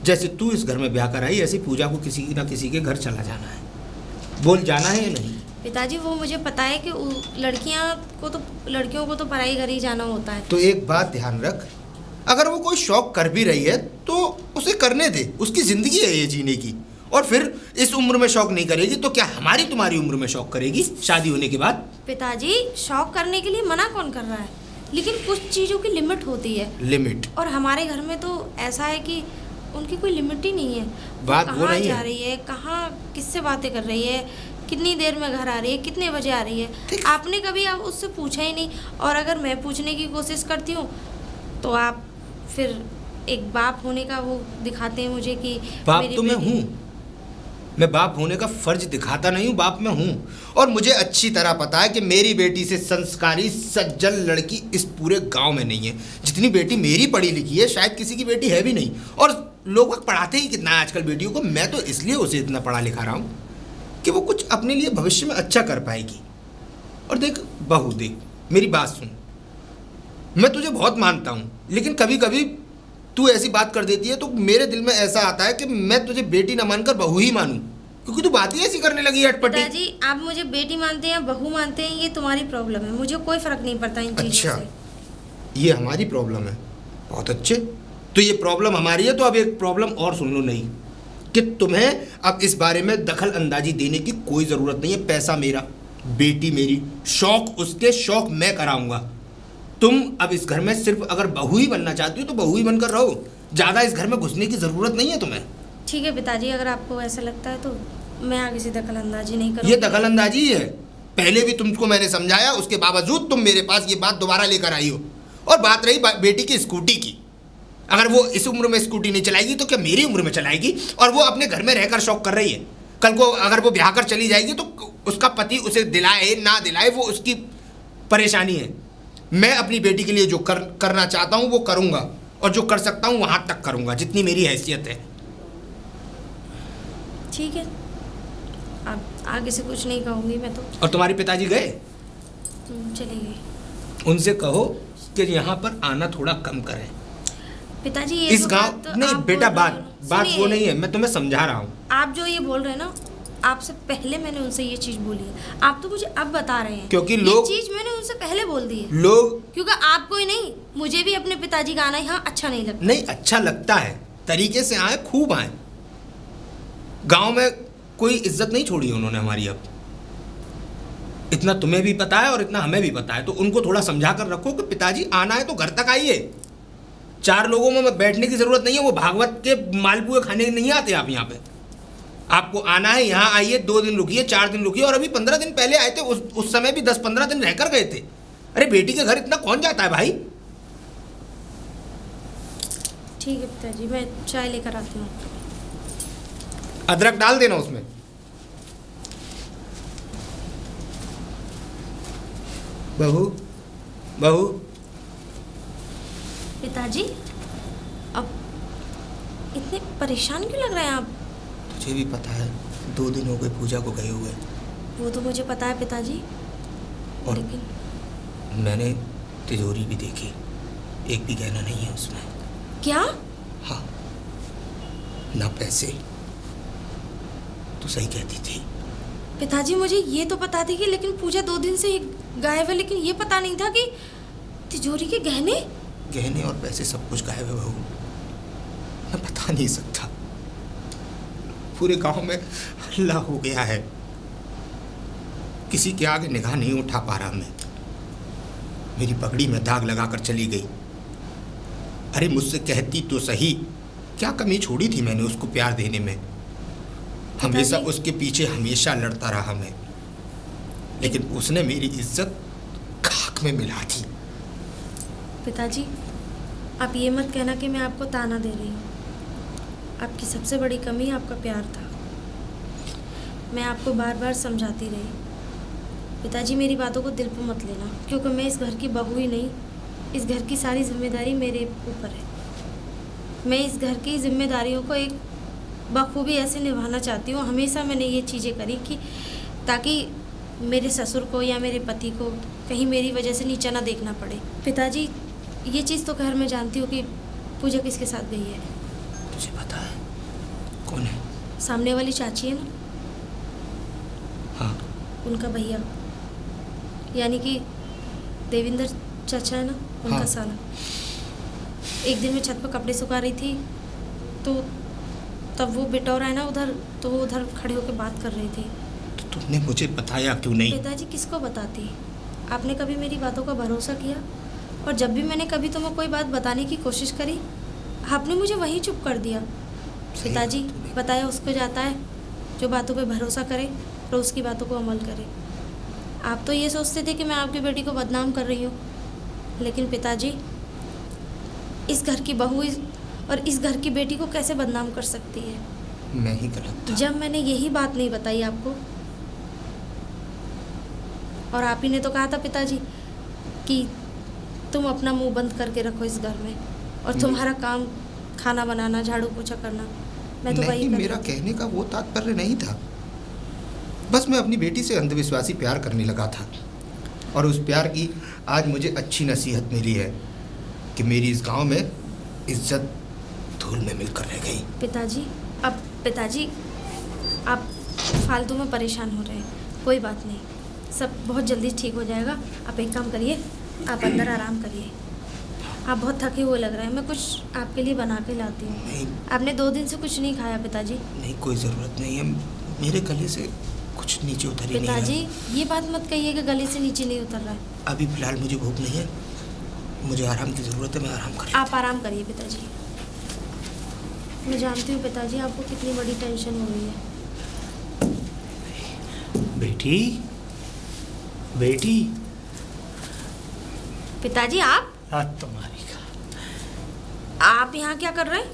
Speaker 3: जैसे तू इस घर में ब्याह कर आई, ऐसी पूजा को किसी ना किसी के घर चला जाना है। बोल, जाना है या नहीं?
Speaker 2: पिताजी वो मुझे पता है कि लड़कियों को तो पराई घर ही जाना होता है।
Speaker 3: तो एक बात ध्यान रख, अगर वो कोई शौक कर भी रही है तो उसे करने दे, उसकी ज़िंदगी है ये जीने की। और फिर इस उम्र में शौक नहीं करेगी तो क्या हमारी तुम्हारी उम्र में शौक करेगी शादी होने के बाद?
Speaker 2: पिताजी शौक करने के लिए मना कौन कर रहा है, लेकिन कुछ चीज़ों की लिमिट होती है।
Speaker 3: लिमिट?
Speaker 2: और हमारे घर में तो ऐसा है कि उनकी कोई लिमिट ही नहीं है।
Speaker 3: बात वो
Speaker 2: कहाँ
Speaker 3: नहीं
Speaker 2: जा
Speaker 3: है।
Speaker 2: रही है, कहाँ किससे बातें कर रही है, कितनी देर में घर आ रही है, कितने बजे आ रही है, आपने कभी आप उससे पूछा ही नहीं। और अगर मैं पूछने की कोशिश करती हूँ तो आप फिर एक बाप होने का वो दिखाते हैं मुझे कि
Speaker 3: बाप
Speaker 2: मेरी
Speaker 3: तो मैं
Speaker 2: बेटी-
Speaker 3: हूँ, मैं बाप होने का फर्ज दिखाता नहीं हूँ, बाप मैं हूँ। और मुझे अच्छी तरह पता है कि मेरी बेटी से संस्कारी सज्जन लड़की इस पूरे गांव में नहीं है। जितनी बेटी मेरी पढ़ी लिखी है शायद किसी की बेटी है भी नहीं। और लोग पढ़ाते ही कितना है आजकल बेटियों को, मैं तो इसलिए उसे इतना पढ़ा लिखा रहा हूँ कि वो कुछ अपने लिए भविष्य में अच्छा कर पाएगी। और देख बहू, देख मेरी बात सुन, मैं तुझे बहुत मानता हूँ, लेकिन कभी कभी तू ऐसी बात कर देती है तो मेरे दिल में ऐसा आता है कि मैं तुझे बेटी ना मानकर बहू ही मानूं, क्योंकि तू बात ही ऐसी करने लगी है अटपटी।
Speaker 2: पिताजी आप मुझे बेटी मानते हैं या बहू मानते हैं ये तुम्हारी प्रॉब्लम है, मुझे कोई फर्क नहीं पड़ता इन चीज़ों
Speaker 3: अच्छा,
Speaker 2: से।
Speaker 3: ये हमारी प्रॉब्लम है। बहुत अच्छे, तो ये प्रॉब्लम हमारी है तो अब एक प्रॉब्लम और सुन लो, नहीं कि तुम्हें अब इस बारे में दखल अंदाजी देने की कोई ज़रूरत नहीं है। पैसा मेरा, बेटी मेरी, शौक उसके, शौक मैं कराऊंगा। तुम अब इस घर में सिर्फ अगर बहू ही बनना चाहती हो तो बहू ही बनकर रहो, ज़्यादा इस घर में घुसने की ज़रूरत नहीं है तुम्हें।
Speaker 2: ठीक है पिताजी, अगर आपको ऐसा लगता है तो मैं आगे से दखल अंदाजी नहीं करूँगी।
Speaker 3: ये दखल अंदाजी है, पहले भी तुमको मैंने समझाया, उसके बावजूद तुम मेरे पास ये बात दोबारा लेकर आई हो। और बात रही बेटी की स्कूटी की, अगर वो इस उम्र में स्कूटी नहीं चलाएगी तो क्या मेरी उम्र में चलाएगी? और वो अपने घर में रहकर शौक कर रही है, कल को अगर वो ब्याह कर चली जाएगी तो उसका पति उसे दिलाए ना दिलाए वो उसकी परेशानी है। मैं अपनी बेटी के लिए जो करना चाहता हूँ वो करूँगा, और जो कर सकता हूँ वहाँ तक करूँगा जितनी मेरी हैसियत है।
Speaker 2: ठीक है, अब आगे से कुछ नहीं कहूँगी मैं तो।
Speaker 3: और तुम्हारे पिताजी गए?
Speaker 2: चली गई।
Speaker 3: उनसे कहो कि यहाँ पर आना थोड़ा कम करें।
Speaker 2: पिताजी ये
Speaker 3: इस
Speaker 2: जो
Speaker 3: गांव
Speaker 2: बात
Speaker 3: नहीं
Speaker 2: आप
Speaker 3: बेटा,
Speaker 2: बोल रहे
Speaker 3: बात
Speaker 2: हो ना,
Speaker 3: वो
Speaker 2: सुनिए,
Speaker 3: नहीं है, मैं तुम्हें समझा रहा हूँ।
Speaker 2: आप जो ये बोल रहे हैं ना, आपसे पहले मैंने उनसे ये चीज़ बोली है, आप तो मुझे अब बता रहे हैं।
Speaker 3: क्योंकि
Speaker 2: ये
Speaker 3: लोग-
Speaker 2: चीज़ मैंने उनसे पहले बोल दी है,
Speaker 3: लोग
Speaker 2: क्योंकि आपको ही नहीं मुझे भी अपने पिताजी का आना यहाँ अच्छा नहीं लगता।
Speaker 3: नहीं अच्छा लगता है, तरीके से आए, खूब आए। गांव में कोई इज्जत नहीं छोड़ी उन्होंने हमारी, अब इतना तुम्हें भी पता है और इतना हमें भी पता है। तो उनको थोड़ा समझा कर रखो कि पिताजी आना है तो घर तक आइए, 4 लोगों में बैठने की जरूरत नहीं है। वो भागवत के मालपुए खाने नहीं आते आप यहाँ पे, आपको आना है, यहाँ आइए, 2 दिन रुकिए, 4 दिन रुकिए। और अभी 15 दिन पहले आए थे, उस समय भी 10-15 दिन रहकर गए थे। अरे बेटी के घर इतना कौन जाता है भाई?
Speaker 2: ठीक है पिताजी, मैं चाय लेकर आती हूँ।
Speaker 3: अदरक डाल देना उसमें। बहू, बहू,
Speaker 2: पिताजी अब इतने परेशान क्यों लग रहे हैं आप?
Speaker 3: मुझे भी पता है, 2 दिन हो गए पूजा को गए हुए।
Speaker 2: वो तो मुझे पता है पिताजी,
Speaker 3: और
Speaker 2: लेकिन
Speaker 3: मैंने तिजोरी भी देखी, एक भी गहना नहीं है उसमें।
Speaker 2: क्या?
Speaker 3: हाँ, ना पैसे। तो सही कहती थी।
Speaker 2: पिताजी मुझे ये तो पता थी कि लेकिन पूजा 2 दिन से गायब है, लेकिन ये पता नहीं था कि तिजोरी के गहने
Speaker 3: और पैसे सब कुछ गायब है बहू, मैं बता नहीं सकता। पूरे गांव में हल्ला हो गया है, किसी के आगे निगाह नहीं उठा पा रहा मैं। मेरी पगड़ी में दाग लगाकर चली गई। अरे मुझसे कहती तो सही, क्या कमी छोड़ी थी मैंने उसको प्यार देने में। हमेशा
Speaker 2: पिताजी।
Speaker 3: उसके पीछे हमेशा लड़ता रहा मैं, लेकिन उसने मेरी इज्जत खाक में मिला दी।
Speaker 2: पिताजी, आप ये मत कहना कि मैं आपको ताना दे रही हूँ। आपकी सबसे बड़ी कमी आपका प्यार था। मैं आपको बार बार समझाती रही। पिताजी, मेरी बातों को दिल पर मत लेना, क्योंकि मैं इस घर की बहू ही नहीं, इस घर की सारी जिम्मेदारी मेरे ऊपर है। मैं इस घर की जिम्मेदारियों को एक बखूबी ऐसे निभाना चाहती हूँ। हमेशा मैंने ये चीज़ें करी कि ताकि मेरे ससुर को या मेरे पति को कहीं मेरी वजह से नीचा ना देखना पड़े। पिताजी, ये चीज़ तो खैर मैं जानती हूँ कि पूजा किसके साथ गई है।
Speaker 3: तुझे पता है कौन है?
Speaker 2: सामने वाली चाची है ना,
Speaker 3: हाँ।
Speaker 2: उनका भैया, यानी कि देविंदर चाचा है ना, उनका
Speaker 3: हाँ।
Speaker 2: साला। एक दिन मैं छत पर कपड़े सुखा रही थी तो तब वो बिटौर है ना उधर, तो वो उधर खड़े होकर बात कर रही थी।
Speaker 3: तो तुमने मुझे बताया क्यों नहीं?
Speaker 2: पिताजी, किसको बताती? आपने कभी मेरी बातों का भरोसा किया? और जब भी मैंने कभी तुम्हें कोई बात बताने की कोशिश करी, आपने मुझे वहीं चुप कर दिया।
Speaker 3: सही
Speaker 2: पिताजी,
Speaker 3: बात तूने।
Speaker 2: बताया उसको जाता है जो बातों पे भरोसा करे और उसकी बातों को अमल करे। आप तो ये सोचते थे कि मैं आपकी बेटी को बदनाम कर रही हूँ, लेकिन पिताजी, इस घर की बहू और इस घर की बेटी को कैसे बदनाम कर सकती है?
Speaker 3: मैं ही गलत था।
Speaker 2: जब मैंने यही बात नहीं बताई आपको, और आप ही ने तो कहा था पिताजी कि तुम अपना मुंह बंद करके रखो इस घर में, और तुम्हारा काम खाना बनाना, झाड़ू पोछा करना। मैं तो वही
Speaker 3: नहीं,
Speaker 2: कर
Speaker 3: मेरा
Speaker 2: रही थी।
Speaker 3: कहने का वो तात्पर्य नहीं था। बस मैं अपनी बेटी से अंधविश्वासी प्यार करने लगा था, और उस प्यार की आज मुझे अच्छी नसीहत मिली है कि मेरी इस गांव में इज्जत धूल में मिलकर रह गई।
Speaker 2: पिताजी, आप फालतू में परेशान हो रहे हैं। कोई बात नहीं, सब बहुत जल्दी ठीक हो जाएगा। आप एक काम करिए, आप अंदर आराम करिए। आप बहुत थके हुए लग रहे हैं। मैं कुछ आपके लिए बना के लाती हूँ।
Speaker 3: नहीं
Speaker 2: आपने 2 दिन से कुछ नहीं खाया पिताजी।
Speaker 3: नहीं, कोई ज़रूरत नहीं है। मेरे गले से कुछ नीचे उतर ही नहीं रहा।
Speaker 2: पिताजी, ये बात मत कहिए कि गले से नीचे नहीं उतर रहा है।
Speaker 3: अभी फिलहाल मुझे भूख नहीं है, मुझे आराम की ज़रूरत है। मैं आराम कर
Speaker 2: आप आराम करिए पिताजी। मैं जानती हूँ पिताजी, आपको कितनी बड़ी टेंशन हो रही है।
Speaker 4: बेटी, बेटी,
Speaker 2: पिताजी, आप
Speaker 4: तुम्हारी
Speaker 2: आप यहाँ क्या कर रहे हैं?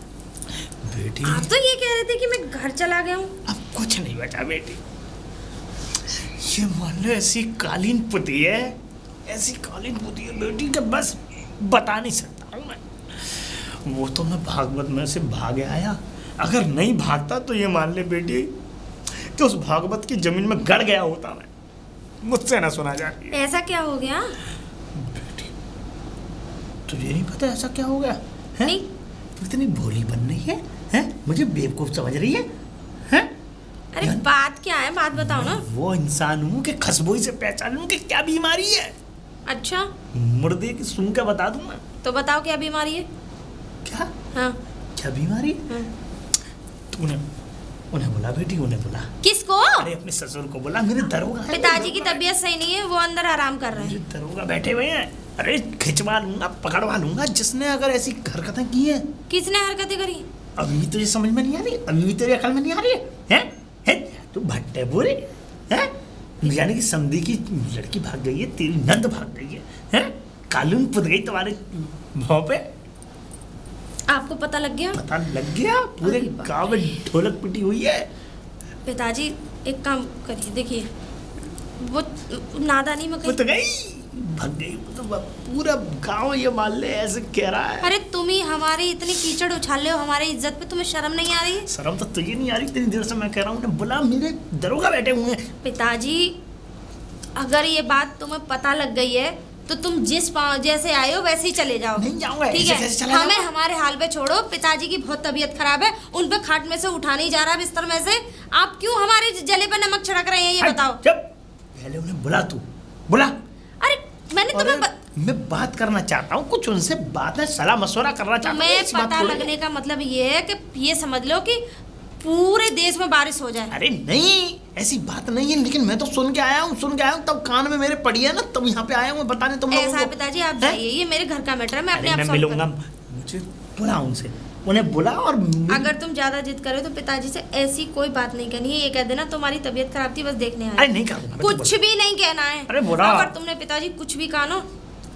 Speaker 4: बेटी,
Speaker 2: आप तो ये कह रहे थे कि मैं घर चला गया हूँ।
Speaker 4: अब कुछ नहीं बचा बेटी। ये मान लो ऐसी कालीन पुती है, ऐसी कालीन पुती है बेटी कि बस बता नहीं सकता हूँ मैं। वो तो मैं भागवत में से भाग आया। अगर नहीं भागता तो ये मान ले बेटी कि उस भागवत की जमीन में गड़ गया होता मैं। मुझसे ना सुना जा रही है।
Speaker 2: ऐसा क्या हो गया?
Speaker 4: बेटी, तुझे नहीं पता ऐसा क्या हो गया है?
Speaker 2: नहीं।
Speaker 4: तू इतनी भोली बन रही है, हैं? मुझे बेवकूफ समझ रही है, हैं?
Speaker 2: अरे
Speaker 4: यार,
Speaker 2: बात क्या है? बात बताओ ना।
Speaker 4: वो इंसान हूँ कि खुशबू से पहचान लूँ कि क्या बीमारी है।
Speaker 2: अच्छा,
Speaker 4: मुर्दे की सुन के बता दूँ मैं।
Speaker 2: तो बताओ क्या बीमारी है?
Speaker 4: क्या
Speaker 2: हाँ,
Speaker 4: क्या बीमारी है?
Speaker 2: हाँ।
Speaker 4: तूने उन्हें बोला बेटी, उन्हें बोला।
Speaker 2: किसको?
Speaker 4: अरे अपने ससुर को बोला। मेरे दरोगा है,
Speaker 2: पिताजी की तबीयत सही नहीं है, वो अंदर आराम कर रहे
Speaker 4: मेरे
Speaker 2: हैं।
Speaker 4: दरोगा बैठे हुए हैं। अरे खिंचवा लूंगा, पकड़वा लूंगा जिसने अगर ऐसी हरकतें की है।
Speaker 2: किसने हरकतें करी?
Speaker 4: अभी भी तुझे समझ में नहीं आ रही? अभी भी तेरे अकल में नहीं आ रही है? हैं? तू भट्टे बोले हैं? यानी कि समधी की लड़की भाग गई है, तेरी नंद भाग गई है, हैं? कानून पुत गई तुम्हारे भाव पे।
Speaker 2: आपको पता लग गया?
Speaker 4: पता लग गया? पूरे
Speaker 2: अरे बाप
Speaker 4: गांव में ढोलक पिटी हुई है।
Speaker 2: पिताजी, एक काम करिए, देखिए वो नादानी में
Speaker 4: पुत
Speaker 2: कहीं।
Speaker 4: गई, भाग गई। तो पूरा गांव ये मान ले ऐसे कह रहा है।
Speaker 2: अरे तुम ही हमारी इतनी कीचड़ उछाल रहे हो हमारी इज्जत पे, तुम्हें शर्म नहीं आ रही है?
Speaker 4: शर्म तो तुझे नहीं आ रही? इतनी देर से मैं कह रहा हूँ, बोला मेरे दरोगा बैठे हुए हैं।
Speaker 2: पिताजी, अगर ये बात तुम्हें पता लग गई है तो तुम जिस जैसे आए हो वैसे ही चले जाओ।
Speaker 4: नहीं जाऊंगा।
Speaker 2: ठीक
Speaker 4: ऐसे
Speaker 2: है,
Speaker 4: कैसे चला
Speaker 2: हमें
Speaker 4: जाऊंगा?
Speaker 2: हमारे हाल पे छोड़ो। पिताजी की बहुत तबीयत खराब है, उन पे खाट में से उठा नहीं जा रहा बिस्तर में से। आप क्यों हमारे जले पे नमक छिड़क रहे हैं, ये बताओ।
Speaker 4: जब पहले उन्हें बुला, तू बुला।
Speaker 2: अरे मैंने
Speaker 4: अरे,
Speaker 2: तुम्हें
Speaker 4: मैं बात करना चाहता हूँ, कुछ उनसे बात है, सलाह मशवरा करना चाहता हूँ।
Speaker 2: तुम्हें
Speaker 4: इस बात
Speaker 2: पता
Speaker 4: को
Speaker 2: लगने का मतलब ये है कि ये समझ लो कि पूरे देश में बारिश हो जाए।
Speaker 4: अरे नहीं, ऐसी बात नहीं है, लेकिन मैं तो सुन के आया हूँ, तब कान में मेरे पड़ी है ना, तब यहाँ पे आया हूँ बताने तुम लोगों
Speaker 2: ऐसा है
Speaker 4: को।
Speaker 2: पिताजी, आप
Speaker 4: हैं?
Speaker 2: जाइए, ये मेरे घर का मैटर है, मैं अपने
Speaker 4: अरे
Speaker 2: आप
Speaker 4: मैं
Speaker 2: solve
Speaker 4: मिलूंगा,
Speaker 2: करूंगी।
Speaker 4: मुझे बुला उनसे, उन्हें बुला और
Speaker 2: अगर तुम ज्यादा जिद करे तो पिताजी से ऐसी कोई बात नहीं करनी है। ये कह देना तुम्हारी तबीयत खराब थी, बस देखने
Speaker 4: अरे
Speaker 2: आए।
Speaker 4: नहीं करूंगा मैं तो
Speaker 2: कुछ भी नहीं कहना है।
Speaker 4: अरे बुला।
Speaker 2: अगर तुमने पिताजी कुछ भी कहा ना,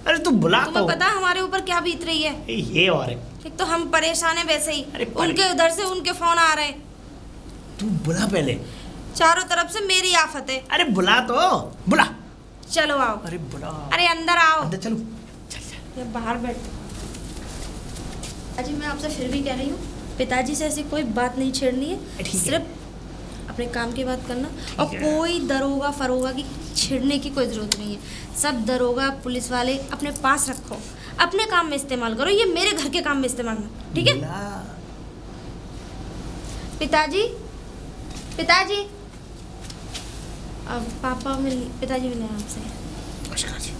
Speaker 4: अरे तू बुला
Speaker 2: तुम्हें
Speaker 4: तो।
Speaker 2: पता है हमारे ऊपर क्या बीत रही है।
Speaker 4: ये और है,
Speaker 2: एक तो हम परेशान है वैसे ही,
Speaker 4: अरे
Speaker 2: उनके उधर से उनके फोन आ रहे हैं,
Speaker 4: तू बुला पहले।
Speaker 2: चारों तरफ से मेरी आफत है।
Speaker 4: अरे बुला तो, बुला।
Speaker 2: चलो आओ।
Speaker 4: अरे बुला।
Speaker 2: अरे अंदर आओ।
Speaker 4: अंदर चलो, चल चल।
Speaker 2: ये बाहर बैठ। अजी मैं आपसे फिर भी कह रही हूँ, पिताजी से ऐसी कोई बात नहीं छेड़नी है,
Speaker 4: ठीक है।
Speaker 2: सिर्फ अपने काम की बात करना। और
Speaker 4: है।
Speaker 2: कोई दरोगा फरोगा की छेड़ने की कोई ज़रूरत नहीं है। सब दरोगा पुलिस वाले अपने पास रखो, अपने काम में इस्तेमाल करो, ये मेरे घर के काम में इस्तेमाल करो, ठीक है?
Speaker 4: बुला।
Speaker 2: पिताजी, पिताजी, अब पापा मिल, पिताजी मिले आपसे।
Speaker 3: नमस्कार जी।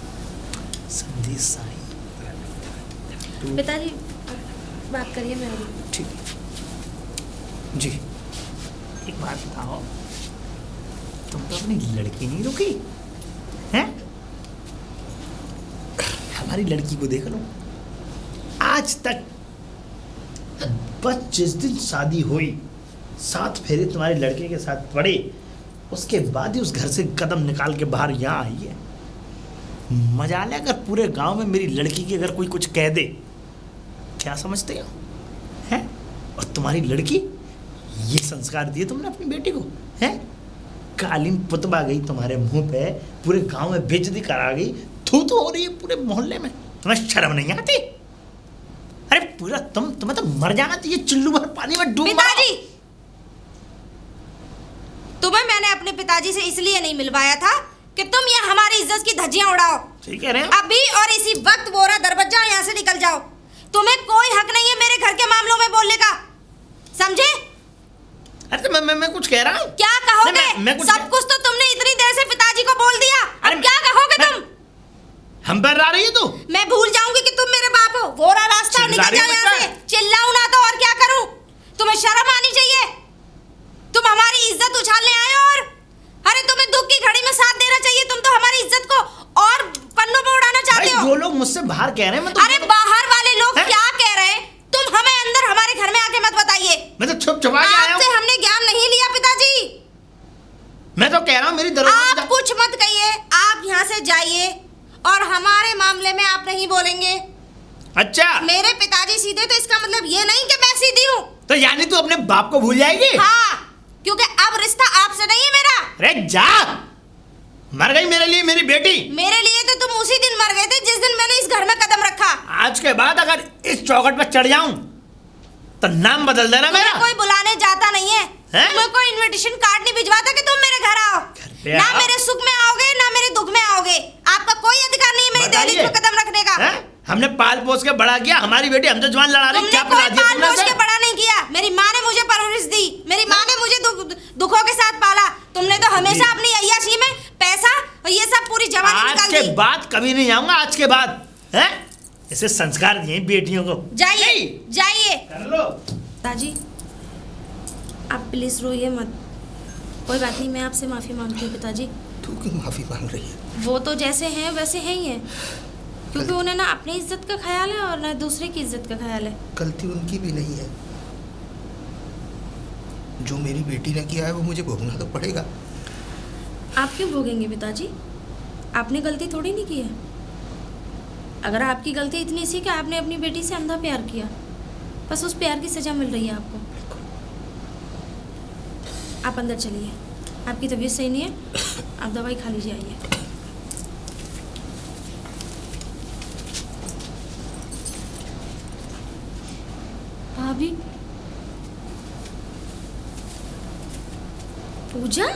Speaker 4: संदेश साईं। तू
Speaker 2: पिताजी बात करिए, मैं अभी।
Speaker 3: ठीक जी।
Speaker 4: एक बात बताओ, तुम तो अपनी लड़की नहीं रुकी हैं? हमारी लड़की को देख लो, आज तक बस जिस दिन शादी हुई, 7 फेरे तुम्हारे लड़के के साथ पड़े, उसके बाद ही उस घर से कदम निकाल के बाहर यहाँ आई है। मजा ले अगर पूरे गांव में मेरी लड़की की अगर कोई कुछ कह दे, क्या समझते हो हैं? और तुम्हारी लड़की, ये संस्कार दिए तुमने अपनी बेटी को हैं? कालीन पुतबा गई तुम्हारे मुंह पे, पूरे गांव में बेइज्जती करा गई, थू तो हो रही है पूरे मोहल्ले में, तुम्हें शर्म नहीं आती? अरे पूरा तुम्हें तो मर जाना चाहिए, चिल्लू भर पानी में डूब मरो।
Speaker 2: पिताजी, तुम्हें मैंने अपने पिताजी से इसलिए नहीं मिलवाया था कि तुम ये हमारी इज्जत की धज्जियां उड़ाओ।
Speaker 4: सही कह रहे हैं।
Speaker 2: अभी और इसी वक्त बोरा दरवाजा यहाँ से निकल जाओ। तुम्हें कोई हक नहीं है मेरे घर के मामलों में बोलने का, समझे?
Speaker 4: अरे तो मैं कुछ कह रहा हूँ।
Speaker 2: क्या कहोगे?
Speaker 4: नहीं, मैं कुछ
Speaker 2: सब कुछ तो तुमने इतनी देर से पिताजी को बोल दिया,
Speaker 4: अरे
Speaker 2: अब क्या कहोगे तुम?
Speaker 4: हम पर आ रही है तू?
Speaker 2: मैं भूल जाऊंगी कि तुम मेरे बाप हो। बोरा रास्ता
Speaker 4: चिल्ला
Speaker 2: निकल
Speaker 4: रही
Speaker 2: जाओ
Speaker 4: है
Speaker 2: यहाँ से।
Speaker 4: मुझसे?
Speaker 2: चिल्लाऊं ना तो और क्या करूं? तुम्हें शर्म आनी चाहिए। तुम हमारी इज्जत उछालने आए हो, और अरे तुम्हें दुख की घड़ी में साथ देना चाहिए। तुम तो हमारी इज्जत को और पन्नों पे उड़ाना चाहते
Speaker 4: भाई
Speaker 2: हो।
Speaker 4: जो लोग मुझसे बाहर कह रहे हैं, मैं तो
Speaker 2: अरे बाहर वाले लोग
Speaker 4: हैं?
Speaker 2: क्या कह रहे हैं, तुम हमें अंदर हमारे घर में आके मत बताइए।
Speaker 4: मैं तो छुप छुपा के आया
Speaker 2: आपसे
Speaker 4: हूँ।
Speaker 2: हमने ज्ञान नहीं लिया पिताजी।
Speaker 4: मैं तो कह रहा हूँ मेरी दरोगा
Speaker 2: आप कुछ मत कहिए, आप यहाँ से जाइए, और हमारे मामले में आप नहीं बोलेंगे।
Speaker 4: अच्छा,
Speaker 2: मेरे पिताजी सीधे, तो इसका मतलब ये नहीं कि मैं सीधी हूँ।
Speaker 4: तो यानी तू अपने बाप को भूल जाएगी?
Speaker 2: हाँ, क्योंकि अब रिश्ता आपसे नहीं है मेरा।
Speaker 4: अरे जा, मर गई मेरे लिए मेरी बेटी।
Speaker 2: मेरे लिए तो तुम उसी दिन मर गए थे जिस दिन मैंने इस घर में कदम रखा।
Speaker 4: आज के बाद अगर इस चौखट पर चढ़ जाऊं तो नाम बदल देना मेरा।
Speaker 2: तुम्हें कोई बुलाने जाता नहीं है,
Speaker 4: हैं?
Speaker 2: तुम्हें कोई इनविटेशन कार्ड नहीं भिजवाता कि तुम मेरे घर आओ।
Speaker 4: पे
Speaker 2: ना
Speaker 4: आओ।
Speaker 2: मेरे सुख में आओगे ना मेरे दुख में आओगे। आपका कोई अधिकार नहीं है मेरी दहलीज
Speaker 4: बताइए।
Speaker 2: पे कदम रखने का।
Speaker 4: हैं? हमने पाल पोस के बड़ा किया, हमारी बेटी हमसे जवान लड़ा रही,
Speaker 2: तुमने
Speaker 4: क्या
Speaker 2: कोई
Speaker 4: बना दिया
Speaker 2: पाल
Speaker 4: तुमने
Speaker 2: पोस
Speaker 4: उसे?
Speaker 2: के बड़ा नहीं किया। मेरी माँ ने मुझे परवरिश दी, मेरी माँ ने मुझे दुखों के साथ पाला। तुमने तो हमेशा अपनी अय्याशी में पैसा और ये सब पूरी जवानी
Speaker 4: आज
Speaker 2: निकाल
Speaker 4: के
Speaker 2: दी।
Speaker 4: बाद कभी नहीं आऊंगा, आज के बाद हैं? ऐसे संस्कार दिए बेटियों को।
Speaker 2: जाइए,
Speaker 4: नहीं,
Speaker 2: जाइए।
Speaker 4: कर लो।
Speaker 2: ताजी, आप प्लीज रोइए मत। कोई बात नहीं, मैं आपसे माफी मांगती हूँ पिताजी।
Speaker 3: तू क्यों माफी मांग रही है?
Speaker 2: वो तो जैसे हैं वैसे हैं ही हैं, क्योंकि उन्हें ना अपनी इज्जत का ख्याल है और ना दूसरे की इज्जत का ख्याल है।
Speaker 3: गलती उनकी भी नहीं है। जो मेरी बेटी ने किया है वो मुझे भोगना तो पड़ेगा।
Speaker 2: आप क्यों भोगेंगे पिताजी? आपने गलती थोड़ी नहीं की है। अगर आपकी गलती इतनी सी कि आपने अपनी बेटी से अंधा प्यार किया, बस उस प्यार की सजा मिल रही है आपको। आप अंदर चलिए, आपकी तबीयत सही नहीं है, आप दवाई खा लीजिए। आइए। भाभी, पूजा,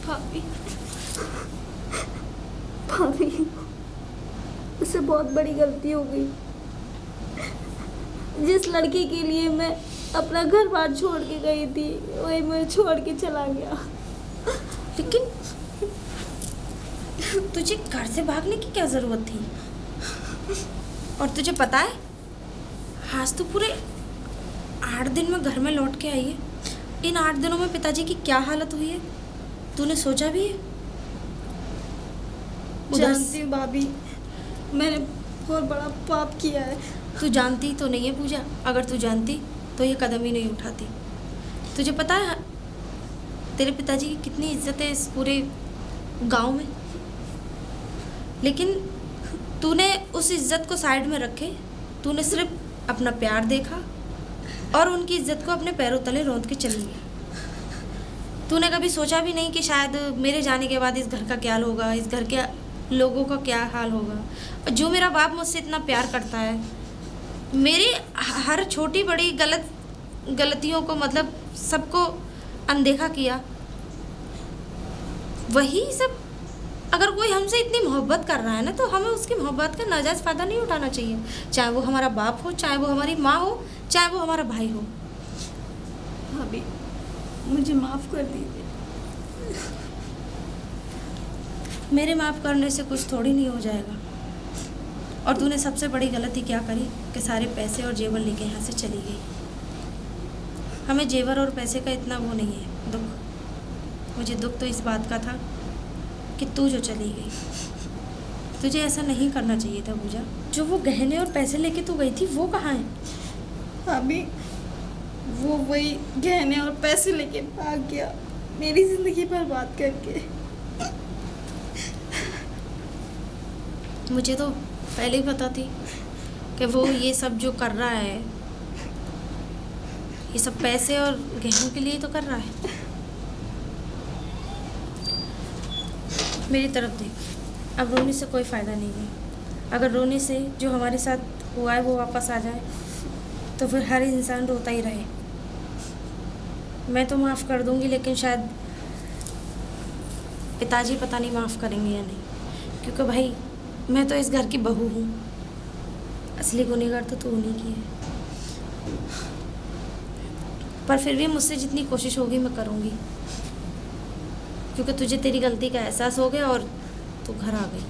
Speaker 1: भाभी, भाभी, उससे बहुत बड़ी गलती हो गई। जिस लड़की के लिए मैं अपना घर बार छोड़ के गई थी, वही मुझे छोड़ के चला गया।
Speaker 2: लेकिन तुझे घर से भागने की क्या जरूरत थी? और तुझे पता है, आज तो पूरे 8 दिन में घर में लौट के आई है। इन 8 दिनों में पिताजी की क्या हालत हुई है, तूने सोचा भी है? उधर
Speaker 1: जानती हूँ भाभी, मैंने बहुत बड़ा पाप किया है।
Speaker 2: तू जानती तो नहीं है पूजा, अगर तू जानती तो ये कदम ही नहीं उठाती। तुझे पता है तेरे पिताजी की कितनी इज्जत है इस पूरे गांव में, लेकिन तूने उस इज्जत को साइड में रखे, तूने सिर्फ अपना प्यार देखा और उनकी इज्जत को अपने पैरों तले रौंद के चली गई। तूने कभी सोचा भी नहीं कि शायद मेरे जाने के बाद इस घर का क्या होगा, इस घर के लोगों का क्या हाल होगा। और जो मेरा बाप मुझसे इतना प्यार करता है, मेरी हर छोटी बड़ी गलतियों को मतलब सबको अनदेखा किया, वही सब। अगर कोई हमसे इतनी मोहब्बत कर रहा है ना, तो हमें उसकी मोहब्बत का नाजायज़ फ़ायदा नहीं उठाना चाहिए, चाहे वो हमारा बाप हो, चाहे वो हमारी माँ हो, चाहे वो हमारा भाई हो।
Speaker 1: भाभी मुझे माफ़ कर दीजिए।
Speaker 2: मेरे माफ़ करने से कुछ थोड़ी नहीं हो जाएगा। और तूने सबसे बड़ी गलती क्या करी कि सारे पैसे और जेवर लेके यहाँ से चली गई। हमें जेवर और पैसे का इतना वो नहीं है दुख, मुझे दुख तो इस बात का था कि तू जो चली गई। तुझे ऐसा नहीं करना चाहिए था पूजा। जो वो गहने और पैसे लेके तू गई थी वो कहाँ हैं?
Speaker 1: भाभी वो वही गहने और पैसे लेके भाग गया, मेरी ज़िंदगी बर्बाद करके।
Speaker 2: मुझे तो पहले ही पता थी कि वो ये सब जो कर रहा है, ये सब पैसे और गहनों के लिए तो कर रहा है। मेरी तरफ देख, अब रोने से कोई फ़ायदा नहीं है। अगर रोने से जो हमारे साथ हुआ है वो वापस आ जाए तो फिर हर इंसान रोता ही रहे। मैं तो माफ़ कर दूंगी, लेकिन शायद पिताजी पता नहीं माफ़ करेंगे या नहीं, क्योंकि भाई मैं तो इस घर की बहू हूँ, असली गुनहगार तो तू नहीं की है। पर फिर भी मुझसे जितनी कोशिश होगी मैं करूँगी, क्योंकि तुझे तेरी गलती का एहसास हो गया और तू घर आ गई।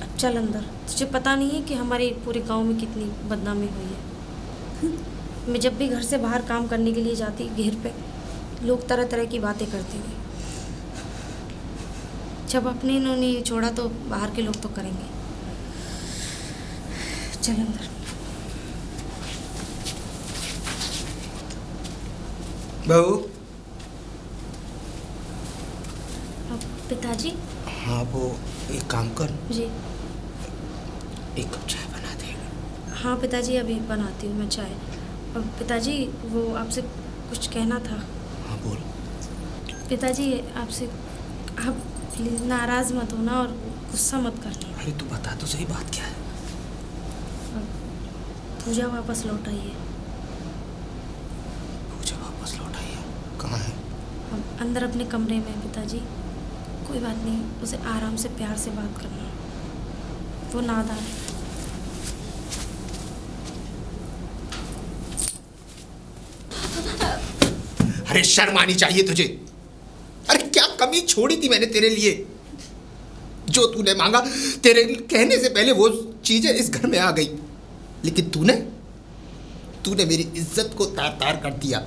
Speaker 2: अब चल अंदर। तुझे पता नहीं है कि हमारे पूरे गांव में कितनी बदनामी हुई है। मैं जब भी घर से बाहर काम करने के लिए जाती, घर पे लोग तरह तरह की बातें करते थे। जब अपने इन्होंने छोड़ा तो बाहर के लोग तो करेंगे। चल अंदर।
Speaker 3: बहू।
Speaker 2: अब पिताजी।
Speaker 3: हाँ वो एक काम कर,
Speaker 2: जी।
Speaker 3: एक कप चाय बना दे।
Speaker 2: हाँ पिताजी, अभी बनाती हूँ मैं चाय। अब पिताजी वो आपसे कुछ कहना था।
Speaker 3: हाँ बोल।
Speaker 2: पिताजी आपसे, आप प्लीज़ नाराज़ मत होना और गुस्सा मत करना।
Speaker 3: अरे तू बता तो सही, बात क्या है?
Speaker 2: पूजा वापस लौट आई है।
Speaker 3: पूजा वापस लौट आई है? कहाँ है?
Speaker 2: अब अंदर अपने कमरे में। पिताजी कोई बात नहीं, उसे आराम से प्यार से बात करना, वो नादान है।
Speaker 3: अरे शर्म आनी चाहिए तुझे। अरे क्या कमी छोड़ी थी मैंने तेरे लिए? जो तूने मांगा, तेरे कहने से पहले वो चीजें इस घर में आ गई, लेकिन तूने मेरी इज्जत को तार तार कर दिया।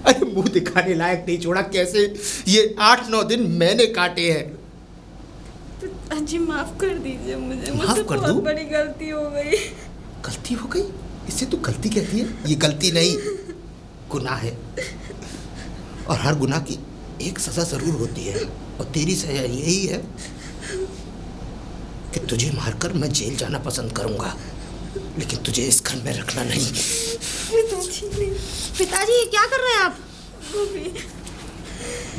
Speaker 3: अरे मुंह दिखाने लायक नहीं छोड़ा। कैसे ये 8-9 दिन मैंने काटे हैं।
Speaker 1: पिताजी माफ कर दीजिए मुझे,
Speaker 3: माफ
Speaker 1: मुझसे
Speaker 3: कर
Speaker 1: बहुत
Speaker 3: दूं?
Speaker 1: बड़ी गलती हो गई।
Speaker 3: गलती हो गई? इसे तू गलती कहती है? ये गलती नहीं, गुनाह है। और हर गुनाह की एक सज़ा ज़रूर होती है, और तेरी सज़ा यही है कि तुझे मारकर मैं जेल जाना पसंद करूंगा, लेकिन तुझे इस घर में रखना नहीं।
Speaker 2: पिताजी ये क्या कर रहे हैं आप?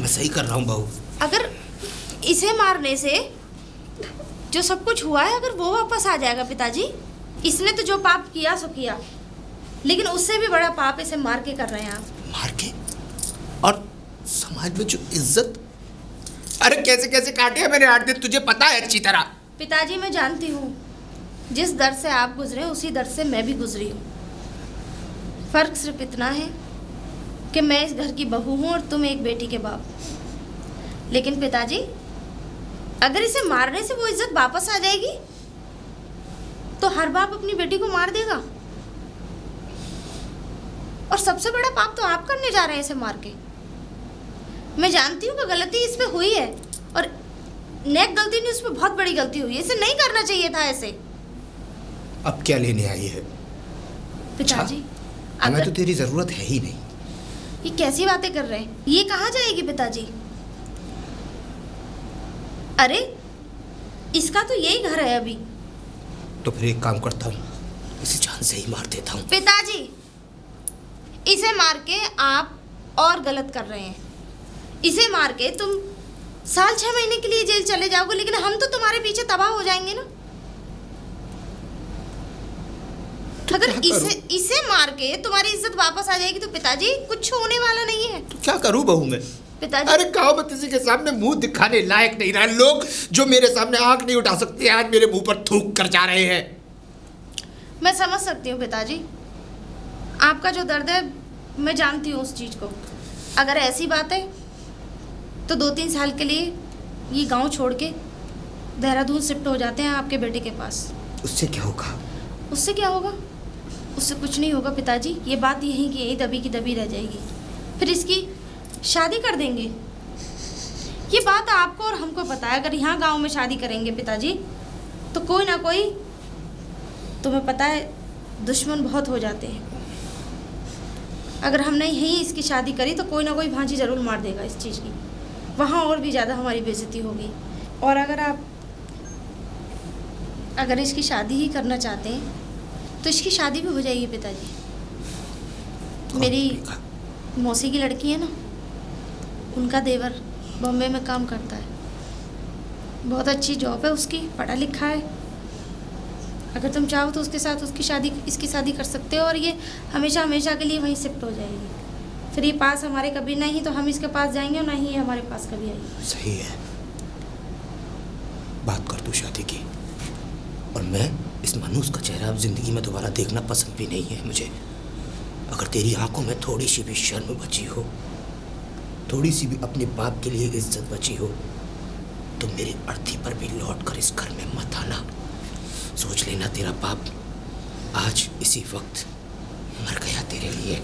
Speaker 3: मैं सही कर रहा हूँ बहू।
Speaker 2: अगर इसे मारने से जो सब कुछ हुआ है, अगर वो वापस आ जाएगा पिताजी, इसने तो जो पाप किया सो किया, लेकिन उससे भी बड़ा पाप इसे मार के कर रहे हैं आप।
Speaker 3: मार के? और समाज में जो इज्जत, अरे कैसे कैसे काटे हैं मैंने 8 दिन, तुझे पता है अच्छी तरह।
Speaker 2: पिताजी मैं जानती हूँ, जिस दर्द से आप गुजरे उसी दर्द से मैं भी गुजरी हूँ। फ़र्क सिर्फ इतना है कि मैं इस घर की बहू हूँ और तुम एक बेटी के बाप। लेकिन पिताजी अगर इसे मारने से वो इज्जत वापस आ जाएगी तो हर बाप अपनी बेटी को मार देगा। और सबसे बड़ा पाप तो आप करने जा रहे हैं इसे मार के। मैं जानती हूँ कि गलती इसमें हुई है, और नेक गलती नहीं, उसमें बहुत बड़ी गलती हुई है। इसे नहीं करना चाहिए था ऐसे।
Speaker 3: अब क्या लेने आई है?
Speaker 2: पिताजी
Speaker 3: हमें तो तेरी जरूरत है ही नहीं।
Speaker 2: ये कैसी बातें कर रहे हैं? ये कहाँ जाएगी पिताजी? अरे इसका तो यही घर है अभी।
Speaker 3: तो फिर एक काम करता हूँ, इसे जान से ही मार देता हूँ।
Speaker 2: पिताजी इसे मार के आप और गलत कर रहे हैं। इसे मार के तुम 6 महीने के लिए जेल चले जाओगे, लेकिन हम तो तुम्हारे पीछे तबाह हो जाएंगे ना। अगर इसे मार के तुम्हारी इज्जत वापस आ जाएगी तो पिताजी कुछ होने वाला नहीं है।
Speaker 3: तो क्या करूँ बहू मैं?
Speaker 2: पिताजी
Speaker 3: अरे गाँव में किसी के सामने मुंह दिखाने लायक नहीं रहे लोग, जो मेरे सामने आंख नहीं उठा सकते आज मेरे मुंह पर थूक कर जा रहे हैं।
Speaker 2: मैं समझ सकती हूँ पिताजी, आपका जो दर्द है मैं जानती हूँ उस चीज़ को। अगर ऐसी बात है तो 2-3 साल के लिए ये गांव छोड़ के देहरादून शिफ्ट हो जाते हैं आपके बेटे के पास।
Speaker 3: उससे क्या होगा?
Speaker 2: उससे क्या होगा? उससे कुछ नहीं होगा पिताजी, ये बात यहीं की यहीं दबी की दबी रह जाएगी। फिर इसकी शादी कर देंगे। ये बात आपको और हमको पता है। अगर यहाँ गांव में शादी करेंगे पिताजी तो कोई ना कोई, तुम्हें पता है, दुश्मन बहुत हो जाते हैं। अगर हमने यहीं इसकी शादी करी तो कोई ना कोई भांजी ज़रूर मार देगा इस चीज़ की। वहाँ और भी ज़्यादा हमारी बेइज्जती होगी। और अगर इसकी शादी ही करना चाहते हैं तो इसकी शादी भी हो जाएगी पिताजी। मेरी मौसी की लड़की है ना, उनका देवर बॉम्बे में काम करता है, बहुत अच्छी जॉब है उसकी, पढ़ा लिखा है। अगर तुम चाहो तो उसकी इसकी शादी कर सकते हो, और ये हमेशा हमेशा के लिए वहीं शिफ्ट हो जाएगी। फिर ये पास हमारे कभी नहीं तो हम इसके पास जाएंगे, और ना ही ये हमारे पास कभी आएगी।
Speaker 3: सही है, बात कर तू शादी की। और मैं इस मनुष्य का चेहरा अब जिंदगी में दोबारा देखना पसंद भी नहीं है मुझे। अगर तेरी आंखों में थोड़ी सी भी शर्म बची हो, थोड़ी सी भी अपने बाप के लिए इज्जत बची हो, तो मेरी अर्थी पर भी लौट कर इस घर में मत आना। सोच लेना तेरा बाप आज इसी वक्त मर गया तेरे लिए।